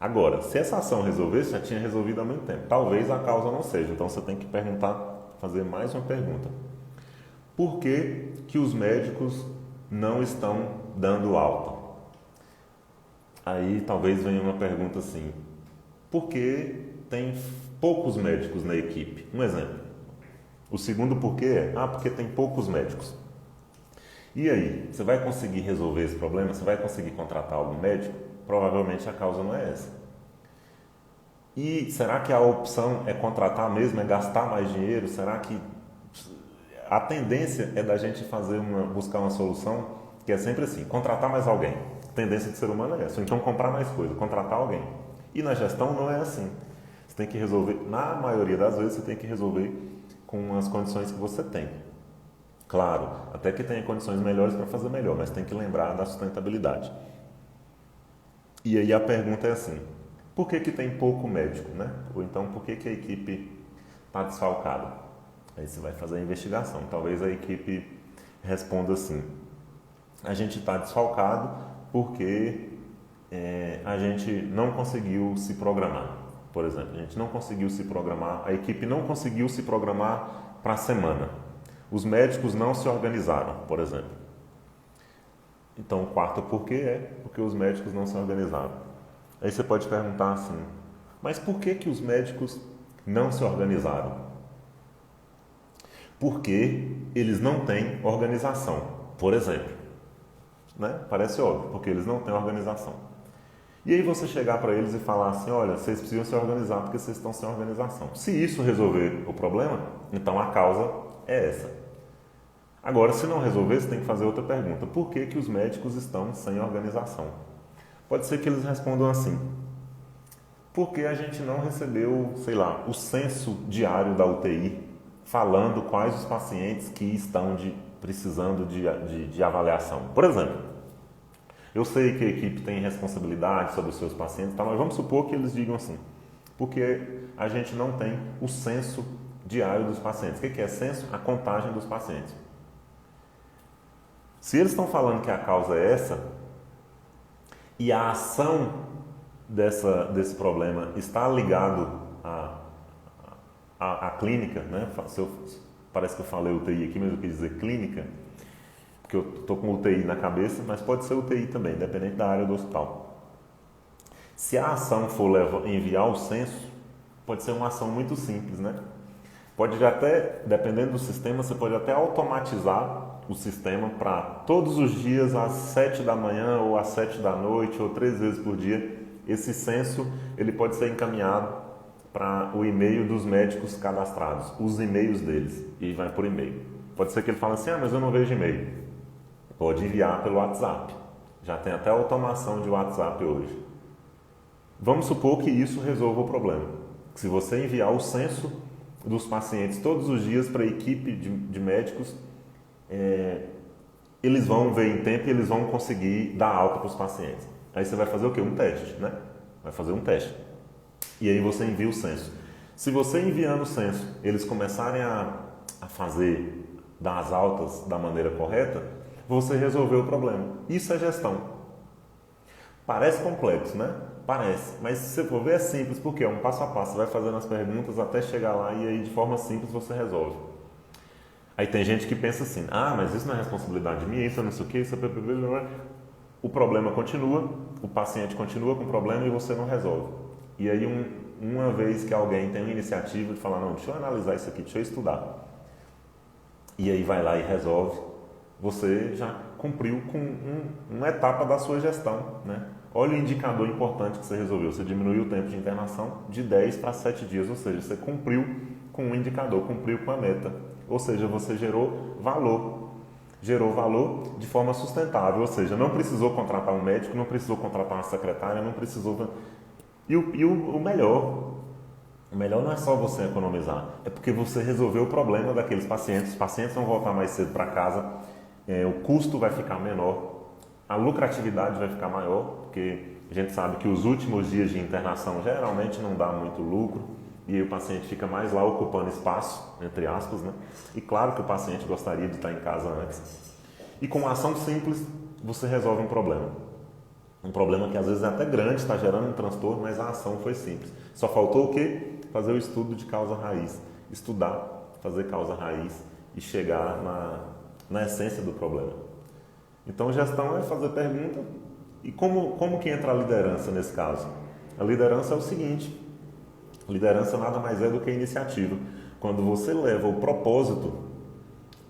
Agora, se essa ação resolvesse, já tinha resolvido há muito tempo. Talvez a causa não seja. Então você tem que fazer mais uma pergunta. Por que os médicos não estão dando alta? Aí talvez venha uma pergunta assim. Por que tem poucos médicos na equipe? Um exemplo. O segundo porquê é, porque tem poucos médicos. E aí, você vai conseguir resolver esse problema? Você vai conseguir contratar algum médico? Provavelmente a causa não é essa. E será que a opção é contratar mesmo, é gastar mais dinheiro? Será que a tendência é da gente buscar uma solução que é sempre assim, contratar mais alguém? A tendência de ser humano é essa. Ou então comprar mais coisa, contratar alguém. E na gestão não é assim. Você tem que resolver, na maioria das vezes, você tem que resolver com as condições que você tem. Claro, até que tenha condições melhores para fazer melhor, mas tem que lembrar da sustentabilidade. E aí a pergunta é assim, por que tem pouco médico, né? Ou então, por que a equipe está desfalcada? Aí você vai fazer a investigação. Talvez a equipe responda assim, a gente está desfalcado porque a gente não conseguiu se programar. Por exemplo, a gente não conseguiu se programar, a equipe não conseguiu se programar para a semana. Os médicos não se organizaram, por exemplo. Então, o quarto porquê é porque os médicos não se organizaram. Aí você pode perguntar assim, mas por que os médicos não se organizaram? Porque eles não têm organização, por exemplo. Né? Parece óbvio, porque eles não têm organização. E aí você chegar para eles e falar assim, olha, vocês precisam se organizar porque vocês estão sem organização. Se isso resolver o problema, então a causa é essa. Agora, se não resolver, você tem que fazer outra pergunta. Por que os médicos estão sem organização? Pode ser que eles respondam assim. Porque a gente não recebeu, o censo diário da UTI falando quais os pacientes que estão precisando de avaliação. Por exemplo, eu sei que a equipe tem responsabilidade sobre os seus pacientes, mas vamos supor que eles digam assim. Porque a gente não tem o censo diário dos pacientes. O que é censo? A contagem dos pacientes. Se eles estão falando que a causa é essa e a ação desse problema está ligado à clínica, né? Parece que eu falei UTI aqui, mas eu quis dizer clínica, porque eu estou com UTI na cabeça, mas pode ser UTI também, dependente da área do hospital. Se a ação for enviar o censo, pode ser uma ação muito simples, né? Pode até, dependendo do sistema, você pode até automatizar o sistema para todos os dias às 7 da manhã ou às 7 da noite ou 3 vezes por dia. Esse censo ele pode ser encaminhado para o e-mail dos médicos cadastrados, os e-mails deles, e vai por e-mail. Pode ser que ele fale assim, mas eu não vejo e-mail. Pode enviar pelo WhatsApp. Já tem até automação de WhatsApp hoje. Vamos supor que isso resolva o problema. Se você enviar o censo dos pacientes todos os dias para a equipe de médicos, eles vão ver em tempo e eles vão conseguir dar alta para os pacientes. Aí você vai fazer o quê? Um teste, né? Vai fazer um teste. E aí você envia o censo. Se você enviando o censo, eles começarem a dar as altas da maneira correta, você resolveu o problema. Isso é gestão. Parece complexo, né? Parece. Mas se você for ver é simples, porque é um passo a passo. Você vai fazendo as perguntas até chegar lá e aí de forma simples você resolve. Aí tem gente que pensa assim, mas isso não é responsabilidade minha, isso é não sei o que, isso é... O problema continua, o paciente continua com o problema e você não resolve. E aí uma vez que alguém tem uma iniciativa de falar, não, deixa eu analisar isso aqui, deixa eu estudar. E aí vai lá e resolve, você já cumpriu com uma etapa da sua gestão, né? Olha o indicador importante que você resolveu, você diminuiu o tempo de internação de 10 para 7 dias, ou seja, você cumpriu com um indicador, cumpriu com a meta. Ou seja, você gerou valor de forma sustentável, ou seja, não precisou contratar um médico, não precisou contratar uma secretária, não precisou... E o melhor não é só você economizar, é porque você resolveu o problema daqueles pacientes, os pacientes vão voltar mais cedo para casa, o custo vai ficar menor, a lucratividade vai ficar maior, porque a gente sabe que os últimos dias de internação geralmente não dá muito lucro, e aí o paciente fica mais lá ocupando espaço, entre aspas, né? E claro que o paciente gostaria de estar em casa antes. E com uma ação simples, você resolve um problema. Um problema que às vezes é até grande, está gerando um transtorno, mas a ação foi simples. Só faltou o quê? Fazer o estudo de causa raiz. Estudar, fazer causa raiz e chegar na essência do problema. Então, gestão é fazer pergunta. E como que entra a liderança nesse caso? A liderança é o seguinte... Liderança nada mais é do que iniciativa. Quando você leva o propósito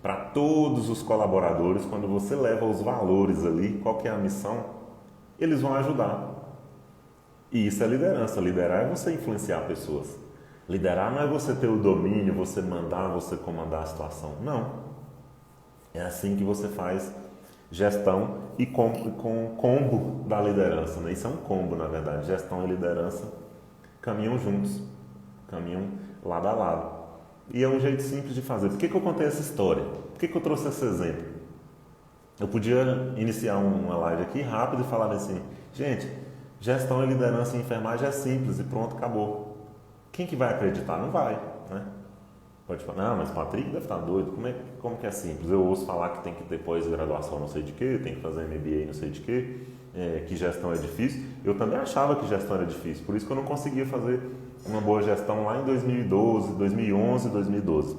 para todos os colaboradores, quando você leva os valores ali, qual que é a missão, eles vão ajudar. E isso é liderança. Liderar é você influenciar pessoas. Liderar não é você ter o domínio, você mandar, você comandar a situação. Não. É assim que você faz gestão e com o combo da liderança, né? Isso é um combo, na verdade. Gestão e liderança caminham juntos, caminham lado a lado. E é um jeito simples de fazer. Por que eu contei essa história? Por que eu trouxe esse exemplo? Eu podia iniciar uma live aqui rápido e falar assim, gente, gestão e liderança em enfermagem é simples e pronto, acabou. Quem que vai acreditar? Não vai, né? Pode falar, não, mas Patrick deve estar doido, como que é simples? Eu ouço falar que tem que ter pós-graduação não sei de quê, tem que fazer MBA não sei de quê, que gestão é difícil. Eu também achava que gestão era difícil, por isso que eu não conseguia fazer uma boa gestão lá em 2012, 2011, 2012.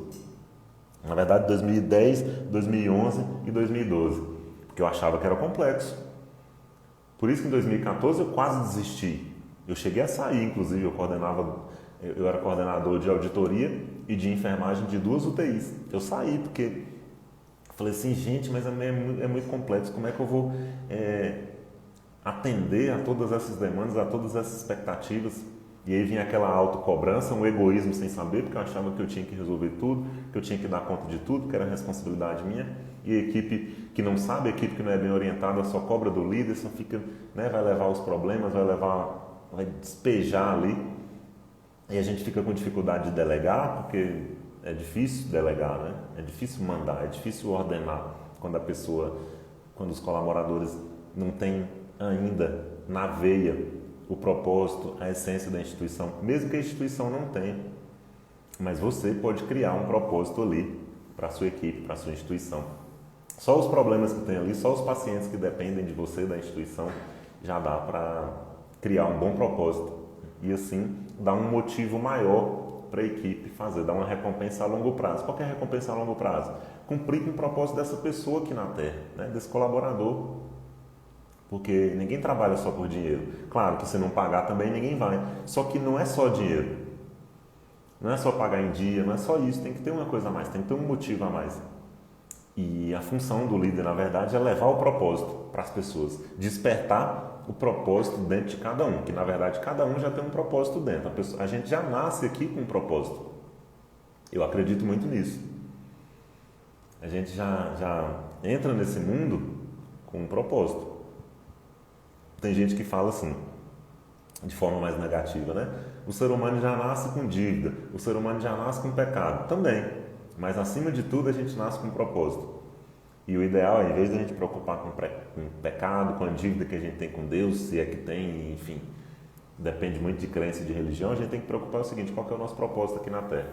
Na verdade, 2010, 2011 e 2012, porque eu achava que era complexo. Por isso que em 2014 eu quase desisti. Eu cheguei a sair, inclusive, eu era coordenador de auditoria e de enfermagem de 2 UTIs. Eu saí porque falei assim, gente, mas é muito complexo, como é que eu vou atender a todas essas demandas, a todas essas expectativas? E aí vinha aquela autocobrança, um egoísmo sem saber, porque eu achava que eu tinha que resolver tudo, que eu tinha que dar conta de tudo, que era responsabilidade minha. E a equipe que não sabe, a equipe que não é bem orientada, só cobra do líder, só fica, né, vai levar os problemas, vai despejar ali. E a gente fica com dificuldade de delegar, porque é difícil delegar, né? É difícil mandar, é difícil ordenar quando os colaboradores não têm ainda na veia o propósito, a essência da instituição, mesmo que a instituição não tenha. mas você pode criar um propósito ali para a sua equipe, para a sua instituição. Só os problemas que tem ali, só os pacientes que dependem de você, da instituição, já dá para criar um bom propósito e assim dar um motivo maior para a equipe fazer, dar uma recompensa a longo prazo. Qual que é a recompensa a longo prazo? Cumprir com o propósito dessa pessoa aqui na Terra, né? Desse colaborador, porque ninguém trabalha só por dinheiro. Claro que se não pagar também ninguém vai, só que não é só dinheiro, não é só pagar em dia, não é só isso, tem que ter uma coisa a mais, tem que ter um motivo a mais. E a função do líder, na verdade, é levar o propósito para as pessoas, despertar o propósito dentro de cada um, que na verdade cada um já tem um propósito dentro. A gente já nasce aqui com um propósito. Eu acredito muito nisso. A gente já entra nesse mundo com um propósito. Tem gente que fala assim, de forma mais negativa, né? O ser humano já nasce com dívida, o ser humano já nasce com pecado. Também. Mas, acima de tudo, a gente nasce com um propósito. E o ideal, em vez de a gente preocupar com pecado, com a dívida que a gente tem com Deus, se é que tem, enfim, depende muito de crença e de religião, a gente tem que preocupar o seguinte, qual que é o nosso propósito aqui na Terra?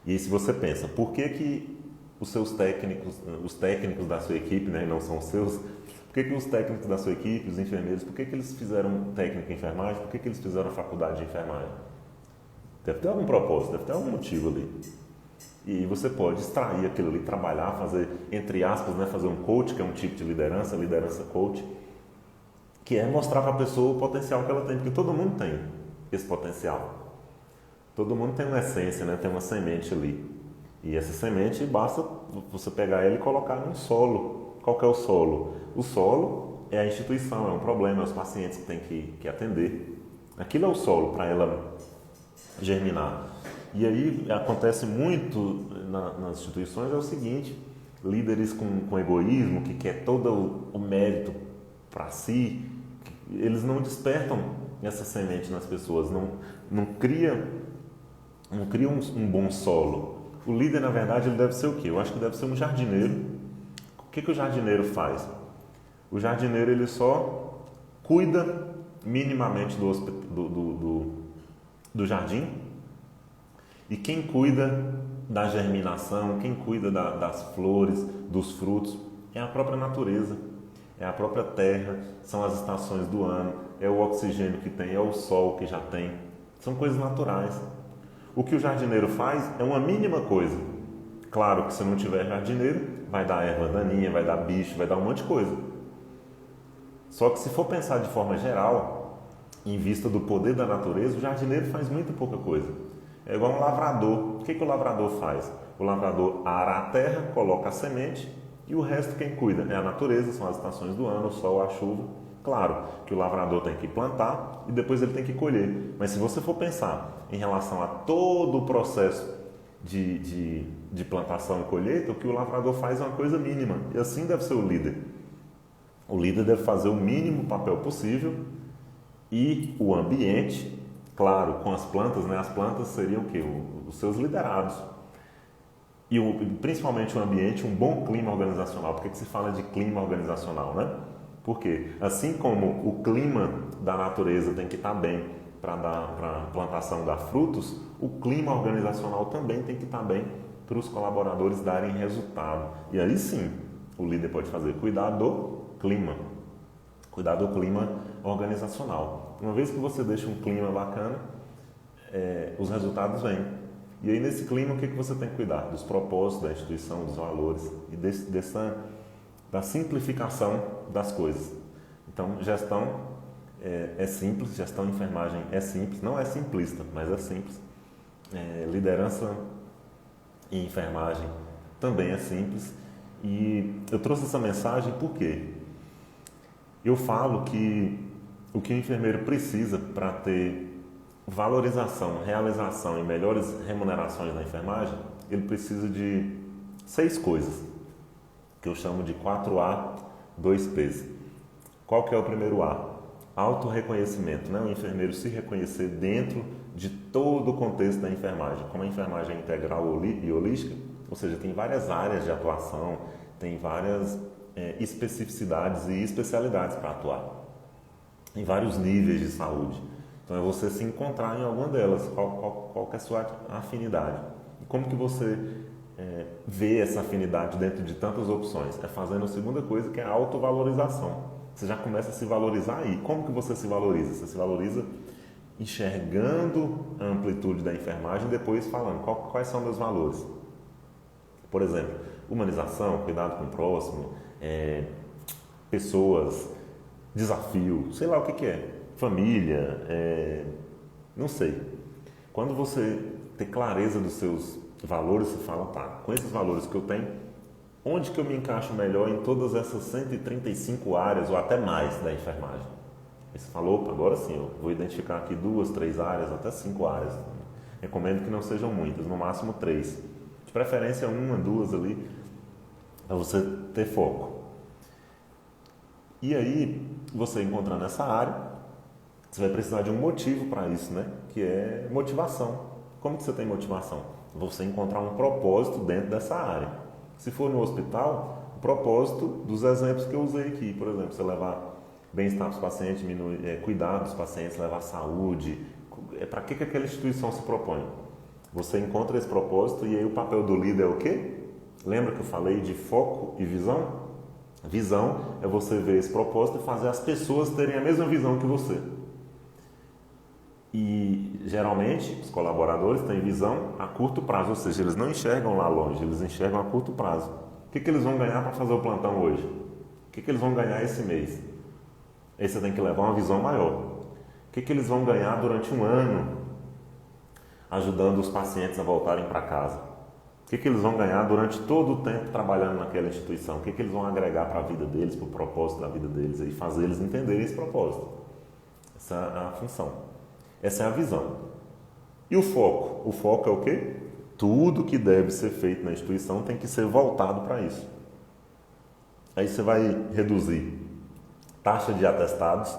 E aí, se você pensa, por que os seus técnicos, os técnicos da sua equipe, né, não são os seus, por que os técnicos da sua equipe, os enfermeiros, por que eles fizeram técnica em enfermagem, por que eles fizeram faculdade de enfermagem? Deve ter algum propósito, deve ter algum motivo ali. E você pode extrair aquilo ali, trabalhar, fazer, entre aspas, né, fazer um coach, que é um tipo de liderança, liderança coach, que é mostrar para a pessoa o potencial que ela tem, porque todo mundo tem esse potencial. Todo mundo tem uma essência, né, tem uma semente ali. E essa semente basta você pegar ela e colocar num solo. Qual que é o solo? O solo é a instituição, é um problema, é os pacientes que tem que atender. Aquilo é o solo para ela germinar. E aí acontece muito nas instituições é o seguinte, líderes com egoísmo, que quer todo o mérito para si, eles não despertam essa semente nas pessoas, não criam um bom solo. O líder, na verdade, ele deve ser o quê? Eu acho que deve ser um jardineiro. O que o jardineiro faz? O jardineiro, ele só cuida minimamente do jardim. E quem cuida da germinação, quem cuida das flores, dos frutos, é a própria natureza, é a própria terra, são as estações do ano, é o oxigênio que tem, é o sol que já tem. São coisas naturais. O que o jardineiro faz é uma mínima coisa. Claro que se não tiver jardineiro, vai dar erva daninha, vai dar bicho, vai dar um monte de coisa. Só que se for pensar de forma geral, em vista do poder da natureza, o jardineiro faz muito pouca coisa. É igual um lavrador. O que o lavrador faz? O lavrador ara a terra, coloca a semente e o resto quem cuida é a natureza, são as estações do ano, o sol, a chuva. Claro que o lavrador tem que plantar e depois ele tem que colher. Mas se você for pensar em relação a todo o processo de plantação e colheita, o que o lavrador faz é uma coisa mínima. E assim deve ser o líder. O líder deve fazer o mínimo papel possível e o ambiente... Claro, com as plantas, né? As plantas seriam o quê? Os seus liderados. E principalmente o ambiente, um bom clima organizacional. Por que se fala de clima organizacional, né? Porque assim como o clima da natureza tem que estar bem para a plantação dar frutos, o clima organizacional também tem que estar bem para os colaboradores darem resultado. E aí sim, o líder pode fazer cuidar do clima organizacional. Uma vez que você deixa um clima bacana, os resultados vêm. E aí nesse clima o que você tem que cuidar? Dos propósitos da instituição, dos valores e da simplificação das coisas. Então, gestão é simples, gestão de enfermagem é simples, não é simplista, mas é simples. Liderança e enfermagem também é simples. E eu trouxe essa mensagem porque eu falo que o que o enfermeiro precisa para ter valorização, realização e melhores remunerações na enfermagem, ele precisa de 6 coisas, que eu chamo de 4A, 2Ps. Qual que é o primeiro A? Autorreconhecimento, né? O enfermeiro se reconhecer dentro de todo o contexto da enfermagem. Como a enfermagem é integral e holística, ou seja, tem várias áreas de atuação, tem várias especificidades e especialidades para atuar, em vários níveis de saúde. Então é você se encontrar em alguma delas, qual que é a sua afinidade. E como que você vê essa afinidade dentro de tantas opções? É fazendo a segunda coisa, que é a autovalorização. Você já começa a se valorizar aí. Como que você se valoriza? Você se valoriza enxergando a amplitude da enfermagem e depois falando quais são meus valores. Por exemplo, humanização, cuidado com o próximo, pessoas, desafio, sei lá o que é, família, não sei. Quando você tem clareza dos seus valores, você fala, tá, com esses valores que eu tenho, onde que eu me encaixo melhor em todas essas 135 áreas ou até mais da enfermagem? Aí você falou, opa, agora sim, eu vou identificar aqui 2, 3 áreas, até 5 áreas. Recomendo que não sejam muitas, no máximo 3. De preferência 1, 2 ali, para você ter foco. E aí, você encontrando essa área, você vai precisar de um motivo para isso, né? Que é motivação. Como que você tem motivação? Você encontrar um propósito dentro dessa área. Se for no hospital, o propósito dos exemplos que eu usei aqui, por exemplo, você levar bem-estar dos pacientes, cuidar dos pacientes, levar saúde. Para que aquela instituição se propõe? Você encontra esse propósito e aí o papel do líder é o quê? Lembra que eu falei de foco e visão? Visão é você ver esse propósito e fazer as pessoas terem a mesma visão que você. E geralmente os colaboradores têm visão a curto prazo, ou seja, eles não enxergam lá longe, eles enxergam a curto prazo. O que eles vão ganhar para fazer o plantão hoje? O que eles vão ganhar esse mês? Aí você tem que levar uma visão maior. O que eles vão ganhar durante um ano ajudando os pacientes a voltarem para casa? O que eles vão ganhar durante todo o tempo trabalhando naquela instituição? O que eles vão agregar para a vida deles, para o propósito da vida deles e fazer eles entenderem esse propósito? Essa é a função. Essa é a visão. E o foco? O foco é o quê? Tudo que deve ser feito na instituição tem que ser voltado para isso. Aí você vai reduzir taxa de atestados,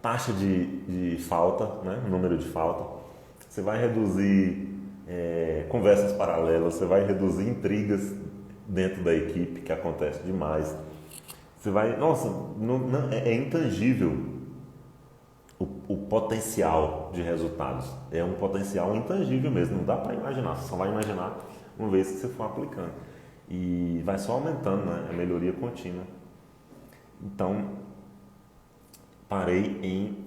taxa de falta, né? Número de falta. Você vai reduzir conversas paralelas, você vai reduzir intrigas dentro da equipe, que acontece demais. Você vai... Nossa, é intangível o potencial de resultados. É um potencial intangível mesmo, não dá para imaginar. Você só vai imaginar uma vez que você for aplicando. E vai só aumentando, né? A melhoria contínua. Então, parei em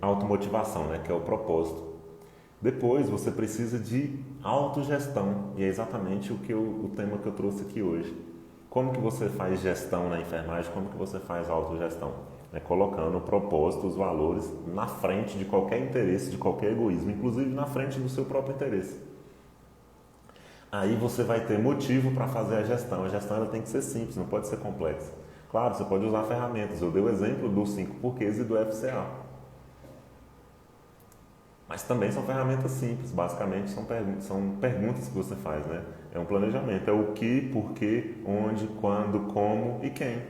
automotivação, né? Que é o propósito. Depois, você precisa de autogestão. E é exatamente o tema que eu trouxe aqui hoje. Como que você faz gestão na enfermagem? Como que você faz autogestão? Colocando o propósito, os valores na frente de qualquer interesse, de qualquer egoísmo, inclusive na frente do seu próprio interesse. Aí você vai ter motivo para fazer a gestão. A gestão ela tem que ser simples, não pode ser complexa. Claro, você pode usar ferramentas. Eu dei o exemplo dos 5 porquês e do FCA. Mas também são ferramentas simples, basicamente são perguntas que você faz, né? É um planejamento, é o que, porquê, onde, quando, como e quem.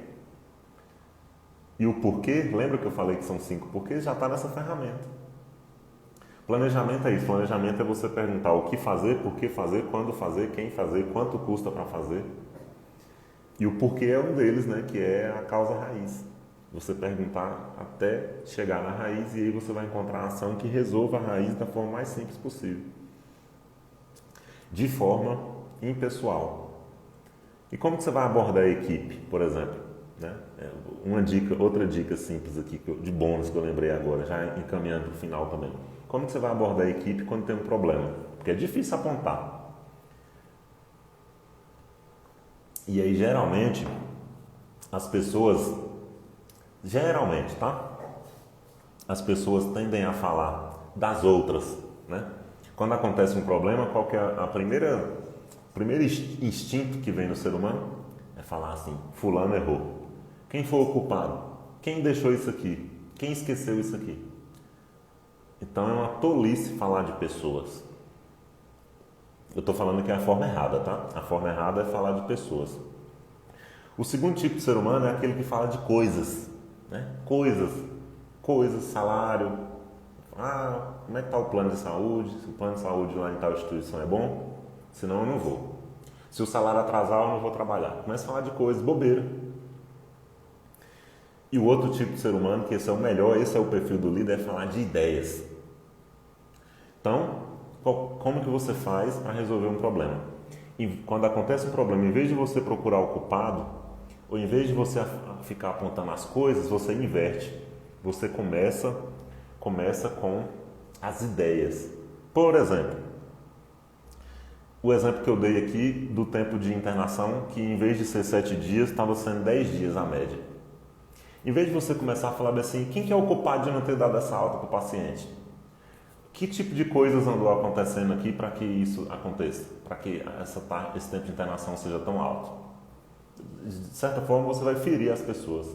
E o porquê, lembra que eu falei que são 5 porquês? Já está nessa ferramenta. Planejamento é isso, planejamento é você perguntar o que fazer, por que fazer, quando fazer, quem fazer, quanto custa para fazer. E o porquê é um deles, né? Que é a causa raiz. Você perguntar até chegar na raiz e aí você vai encontrar a ação que resolva a raiz da forma mais simples possível. De forma impessoal. E como que você vai abordar a equipe, por exemplo? Né? Outra dica simples aqui, de bônus que eu lembrei agora, já encaminhando para o final também. Como que você vai abordar a equipe quando tem um problema? Porque é difícil apontar. E aí, geralmente, as pessoas... Geralmente, tá? As pessoas tendem a falar das outras, né? Quando acontece um problema, qual que é o primeiro instinto que vem no ser humano? É falar assim, fulano errou. Quem foi o culpado? Quem deixou isso aqui? Quem esqueceu isso aqui? Então é uma tolice falar de pessoas. Eu estou falando que é a forma errada, tá? A forma errada é falar de pessoas. O segundo tipo de ser humano é aquele que fala de coisas. Né? Coisas, salário. Como é que está o plano de saúde? Se o plano de saúde lá em tal instituição é bom? Senão eu não vou. Se o salário atrasar, eu não vou trabalhar. Começa a falar de coisas, bobeira. E o outro tipo de ser humano, que esse é o melhor, esse é o perfil do líder, é falar de ideias. Então, como que você faz para resolver um problema? E quando acontece um problema, em vez de você procurar o culpado, ou em vez de você ficar apontando as coisas, você inverte. Você começa com as ideias. Por exemplo, o exemplo que eu dei aqui do tempo de internação, que em vez de ser 7 dias, estava sendo 10 dias a média. Em vez de você começar a falar assim, quem que é o culpado de não ter dado essa alta para o paciente? Que tipo de coisas andou acontecendo aqui para que isso aconteça? Para que esse tempo de internação seja tão alto? De certa forma, você vai ferir as pessoas.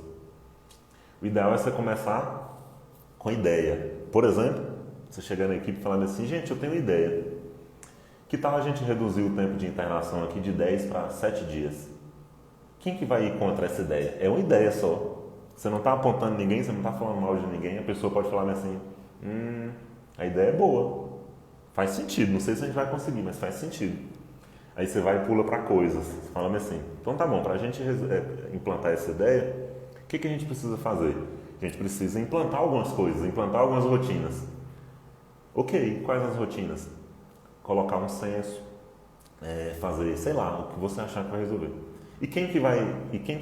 O ideal é você começar com ideia. Por exemplo, você chegar na equipe falando assim, gente, eu tenho uma ideia. Que tal a gente reduzir o tempo de internação aqui de 10 para 7 dias? Quem que vai ir contra essa ideia? É uma ideia só. Você não está apontando ninguém, você não está falando mal de ninguém. A pessoa pode falar assim, a ideia é boa. Faz sentido. Não sei se a gente vai conseguir, mas faz sentido. Aí você vai e pula para coisas, falando assim, então tá bom, para a gente implantar essa ideia, o que a gente precisa fazer? A gente precisa implantar algumas coisas, implantar algumas rotinas. Ok, quais as rotinas? Colocar um censo, fazer, sei lá, o que você achar que vai resolver. E quem que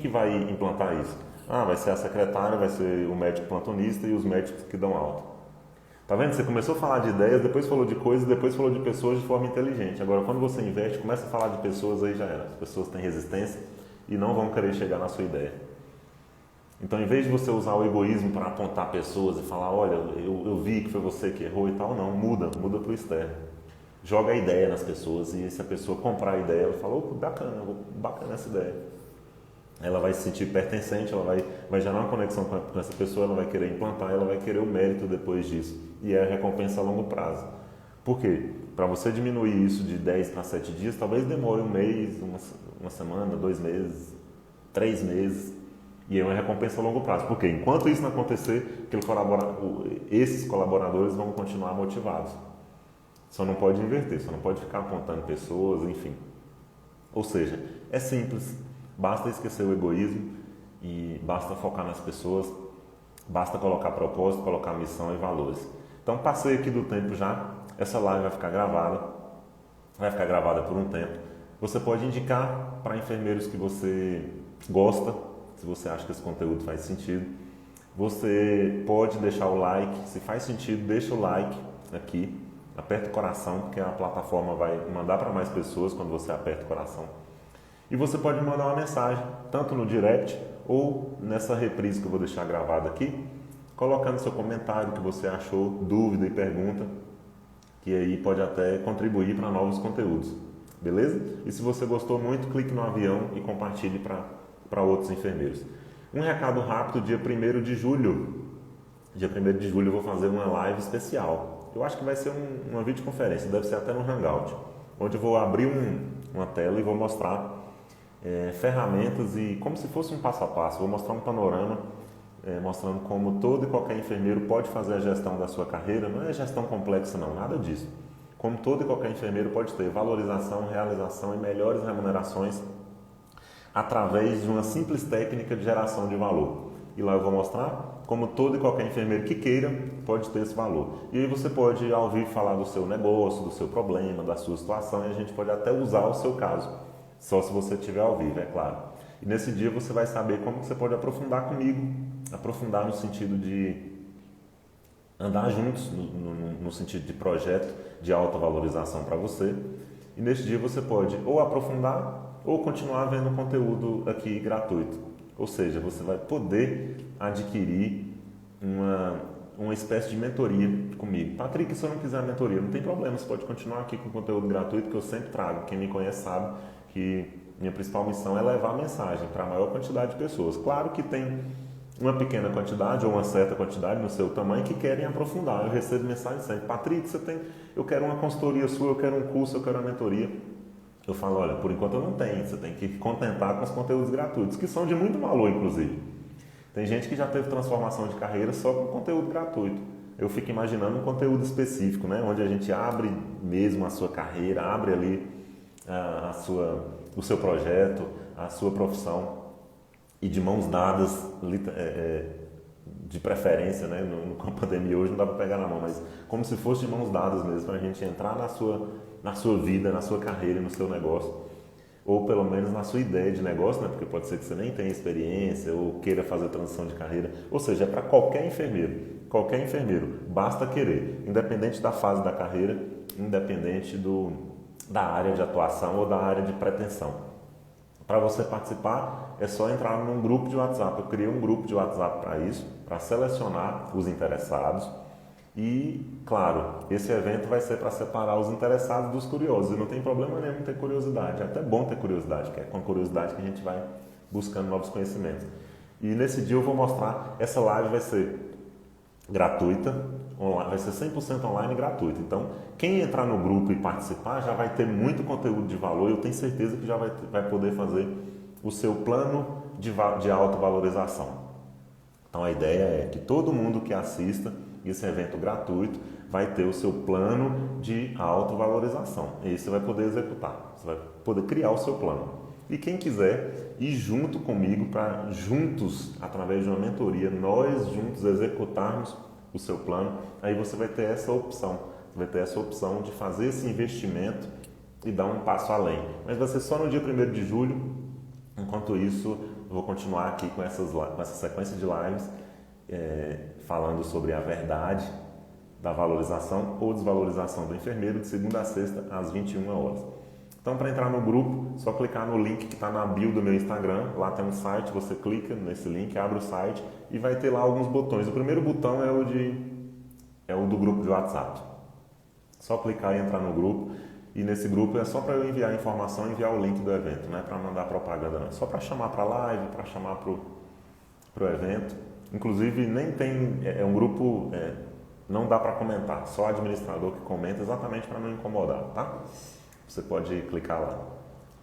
vai implantar isso? Vai ser a secretária, vai ser o médico plantonista e os médicos que dão alta. Tá vendo? Você começou a falar de ideias, depois falou de coisas, depois falou de pessoas de forma inteligente. Agora, quando você investe, começa a falar de pessoas, aí já era. As pessoas têm resistência e não vão querer chegar na sua ideia. Então, em vez de você usar o egoísmo para apontar pessoas e falar, olha, eu vi que foi você que errou e tal, não, muda para o externo. Joga a ideia nas pessoas e se a pessoa comprar a ideia, ela fala, opa, bacana essa ideia. Ela vai se sentir pertencente, ela vai gerar uma conexão com essa pessoa, ela vai querer implantar, ela vai querer o mérito depois disso. E é a recompensa a longo prazo. Por quê? Para você diminuir isso de 10 para 7 dias, talvez demore um mês, uma semana, 2 meses, 3 meses. E é uma recompensa a longo prazo. Por quê? Enquanto isso não acontecer, esses colaboradores vão continuar motivados. Só não pode inverter, só não pode ficar apontando pessoas, enfim. Ou seja, é simples. Basta esquecer o egoísmo e basta focar nas pessoas, basta colocar propósito, colocar missão e valores. Então, passei aqui do tempo já, essa live vai ficar gravada por um tempo. Você pode indicar para enfermeiros que você gosta, se você acha que esse conteúdo faz sentido. Você pode deixar o like, se faz sentido, deixa o like aqui, aperta o coração, porque a plataforma vai mandar para mais pessoas quando você aperta o coração. E você pode mandar uma mensagem, tanto no direct ou nessa reprise que eu vou deixar gravada aqui, colocando seu comentário, o que você achou, dúvida e pergunta, que aí pode até contribuir para novos conteúdos, beleza? E se você gostou muito, clique no avião e compartilhe para outros enfermeiros. Um recado rápido, dia 1º de julho. Dia 1º de julho eu vou fazer uma live especial. Eu acho que vai ser uma videoconferência, deve ser até no Hangout, onde eu vou abrir uma tela e vou mostrar ferramentas e como se fosse um passo a passo. Vou mostrar um panorama mostrando como todo e qualquer enfermeiro pode fazer a gestão da sua carreira. Não é gestão complexa não, nada disso. Como todo e qualquer enfermeiro pode ter valorização, realização e melhores remunerações através de uma simples técnica de geração de valor. E lá eu vou mostrar como todo e qualquer enfermeiro que queira pode ter esse valor. E aí você pode ao vivo falar do seu negócio, do seu problema, da sua situação e a gente pode até usar o seu caso. Só se você estiver ao vivo, é claro. E nesse dia você vai saber como você pode aprofundar comigo. Aprofundar no sentido de andar juntos, no sentido de projeto de alta valorização para você. E nesse dia você pode ou aprofundar ou continuar vendo conteúdo aqui gratuito. Ou seja, você vai poder adquirir uma espécie de mentoria comigo. Patrick, se eu não quiser mentoria, não tem problema, você pode continuar aqui com conteúdo gratuito que eu sempre trago. Quem me conhece sabe que minha principal missão é levar a mensagem para a maior quantidade de pessoas. Claro que tem uma pequena quantidade ou uma certa quantidade no seu tamanho que querem aprofundar. Eu recebo mensagem sempre, Patrick, eu quero uma consultoria sua, eu quero um curso, eu quero uma mentoria. Eu falo, olha, por enquanto eu não tenho, você tem que contentar com os conteúdos gratuitos, que são de muito valor, inclusive. Tem gente que já teve transformação de carreira só com conteúdo gratuito. Eu fico imaginando um conteúdo específico, né? Onde a gente abre mesmo a sua carreira, abre ali o seu projeto, a sua profissão. e de mãos dadas, de preferência, né? Com a pandemia hoje não dá para pegar na mão, mas como se fosse de mãos dadas mesmo, para a gente entrar na sua vida, na sua carreira, no seu negócio, ou pelo menos na sua ideia de negócio, né? Porque pode ser que você nem tenha experiência ou queira fazer transição de carreira, ou seja, é para qualquer enfermeiro, basta querer, independente da fase da carreira, independente da área de atuação ou da área de pretensão. Para você participar, é só entrar num grupo de WhatsApp. Eu criei um grupo de WhatsApp para isso, para selecionar os interessados. E, claro, esse evento vai ser para separar os interessados dos curiosos. E não tem problema nenhum ter curiosidade. É até bom ter curiosidade, que é com a curiosidade que a gente vai buscando novos conhecimentos. E nesse dia eu vou mostrar, essa live vai ser gratuita, online, vai ser 100% online e gratuita. Então, quem entrar no grupo e participar já vai ter muito conteúdo de valor. Eu tenho certeza que já vai poder fazer o seu plano de autovalorização. Então, a ideia é que todo mundo que assista esse evento gratuito vai ter o seu plano de autovalorização. E aí você vai poder executar, você vai poder criar o seu plano. E quem quiser ir junto comigo para juntos, através de uma mentoria, nós juntos executarmos o seu plano, aí você vai ter essa opção. Você vai ter essa opção de fazer esse investimento e dar um passo além. Mas vai ser só no dia 1º de julho. Enquanto isso, eu vou continuar aqui com essa sequência de lives, falando sobre a verdade da valorização ou desvalorização do enfermeiro, de segunda a sexta, às 21 horas. Então, para entrar no grupo, só clicar no link que está na bio do meu Instagram. Lá tem um site, você clica nesse link, abre o site e vai ter lá alguns botões. O primeiro botão é o do grupo de WhatsApp. Só clicar e entrar no grupo. E nesse grupo é só para eu enviar a informação e enviar o link do evento, não é para mandar propaganda, não. É só para chamar para a live, para chamar para o evento. Inclusive, nem tem, é um grupo, não dá para comentar, só o administrador que comenta, exatamente para não incomodar, tá? Você pode clicar lá.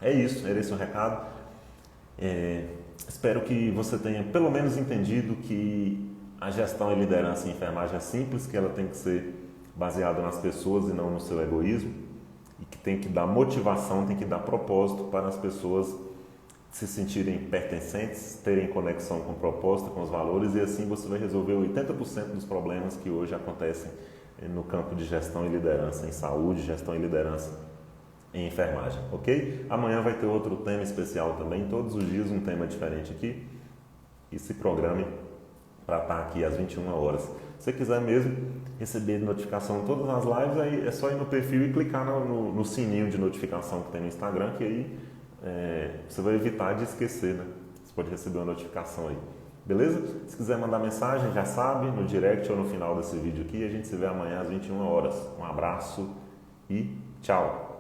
É isso, era esse o recado. Espero que você tenha pelo menos entendido que a gestão e liderança em enfermagem é simples, que ela tem que ser baseada nas pessoas e não no seu egoísmo, e que tem que dar motivação, tem que dar propósito para as pessoas se sentirem pertencentes, terem conexão com o propósito, com os valores, e assim você vai resolver 80% dos problemas que hoje acontecem no campo de gestão e liderança, em saúde, gestão e liderança em enfermagem, ok? Amanhã vai ter outro tema especial também, todos os dias um tema diferente aqui, e se programe para estar aqui às 21 horas. Se você quiser mesmo receber notificação de todas as lives, aí é só ir no perfil e clicar no sininho de notificação que tem no Instagram, que aí você vai evitar de esquecer, né? Você pode receber uma notificação aí, beleza? Se quiser mandar mensagem, já sabe, no direct ou no final desse vídeo aqui, a gente se vê amanhã às 21 horas. Um abraço e tchau!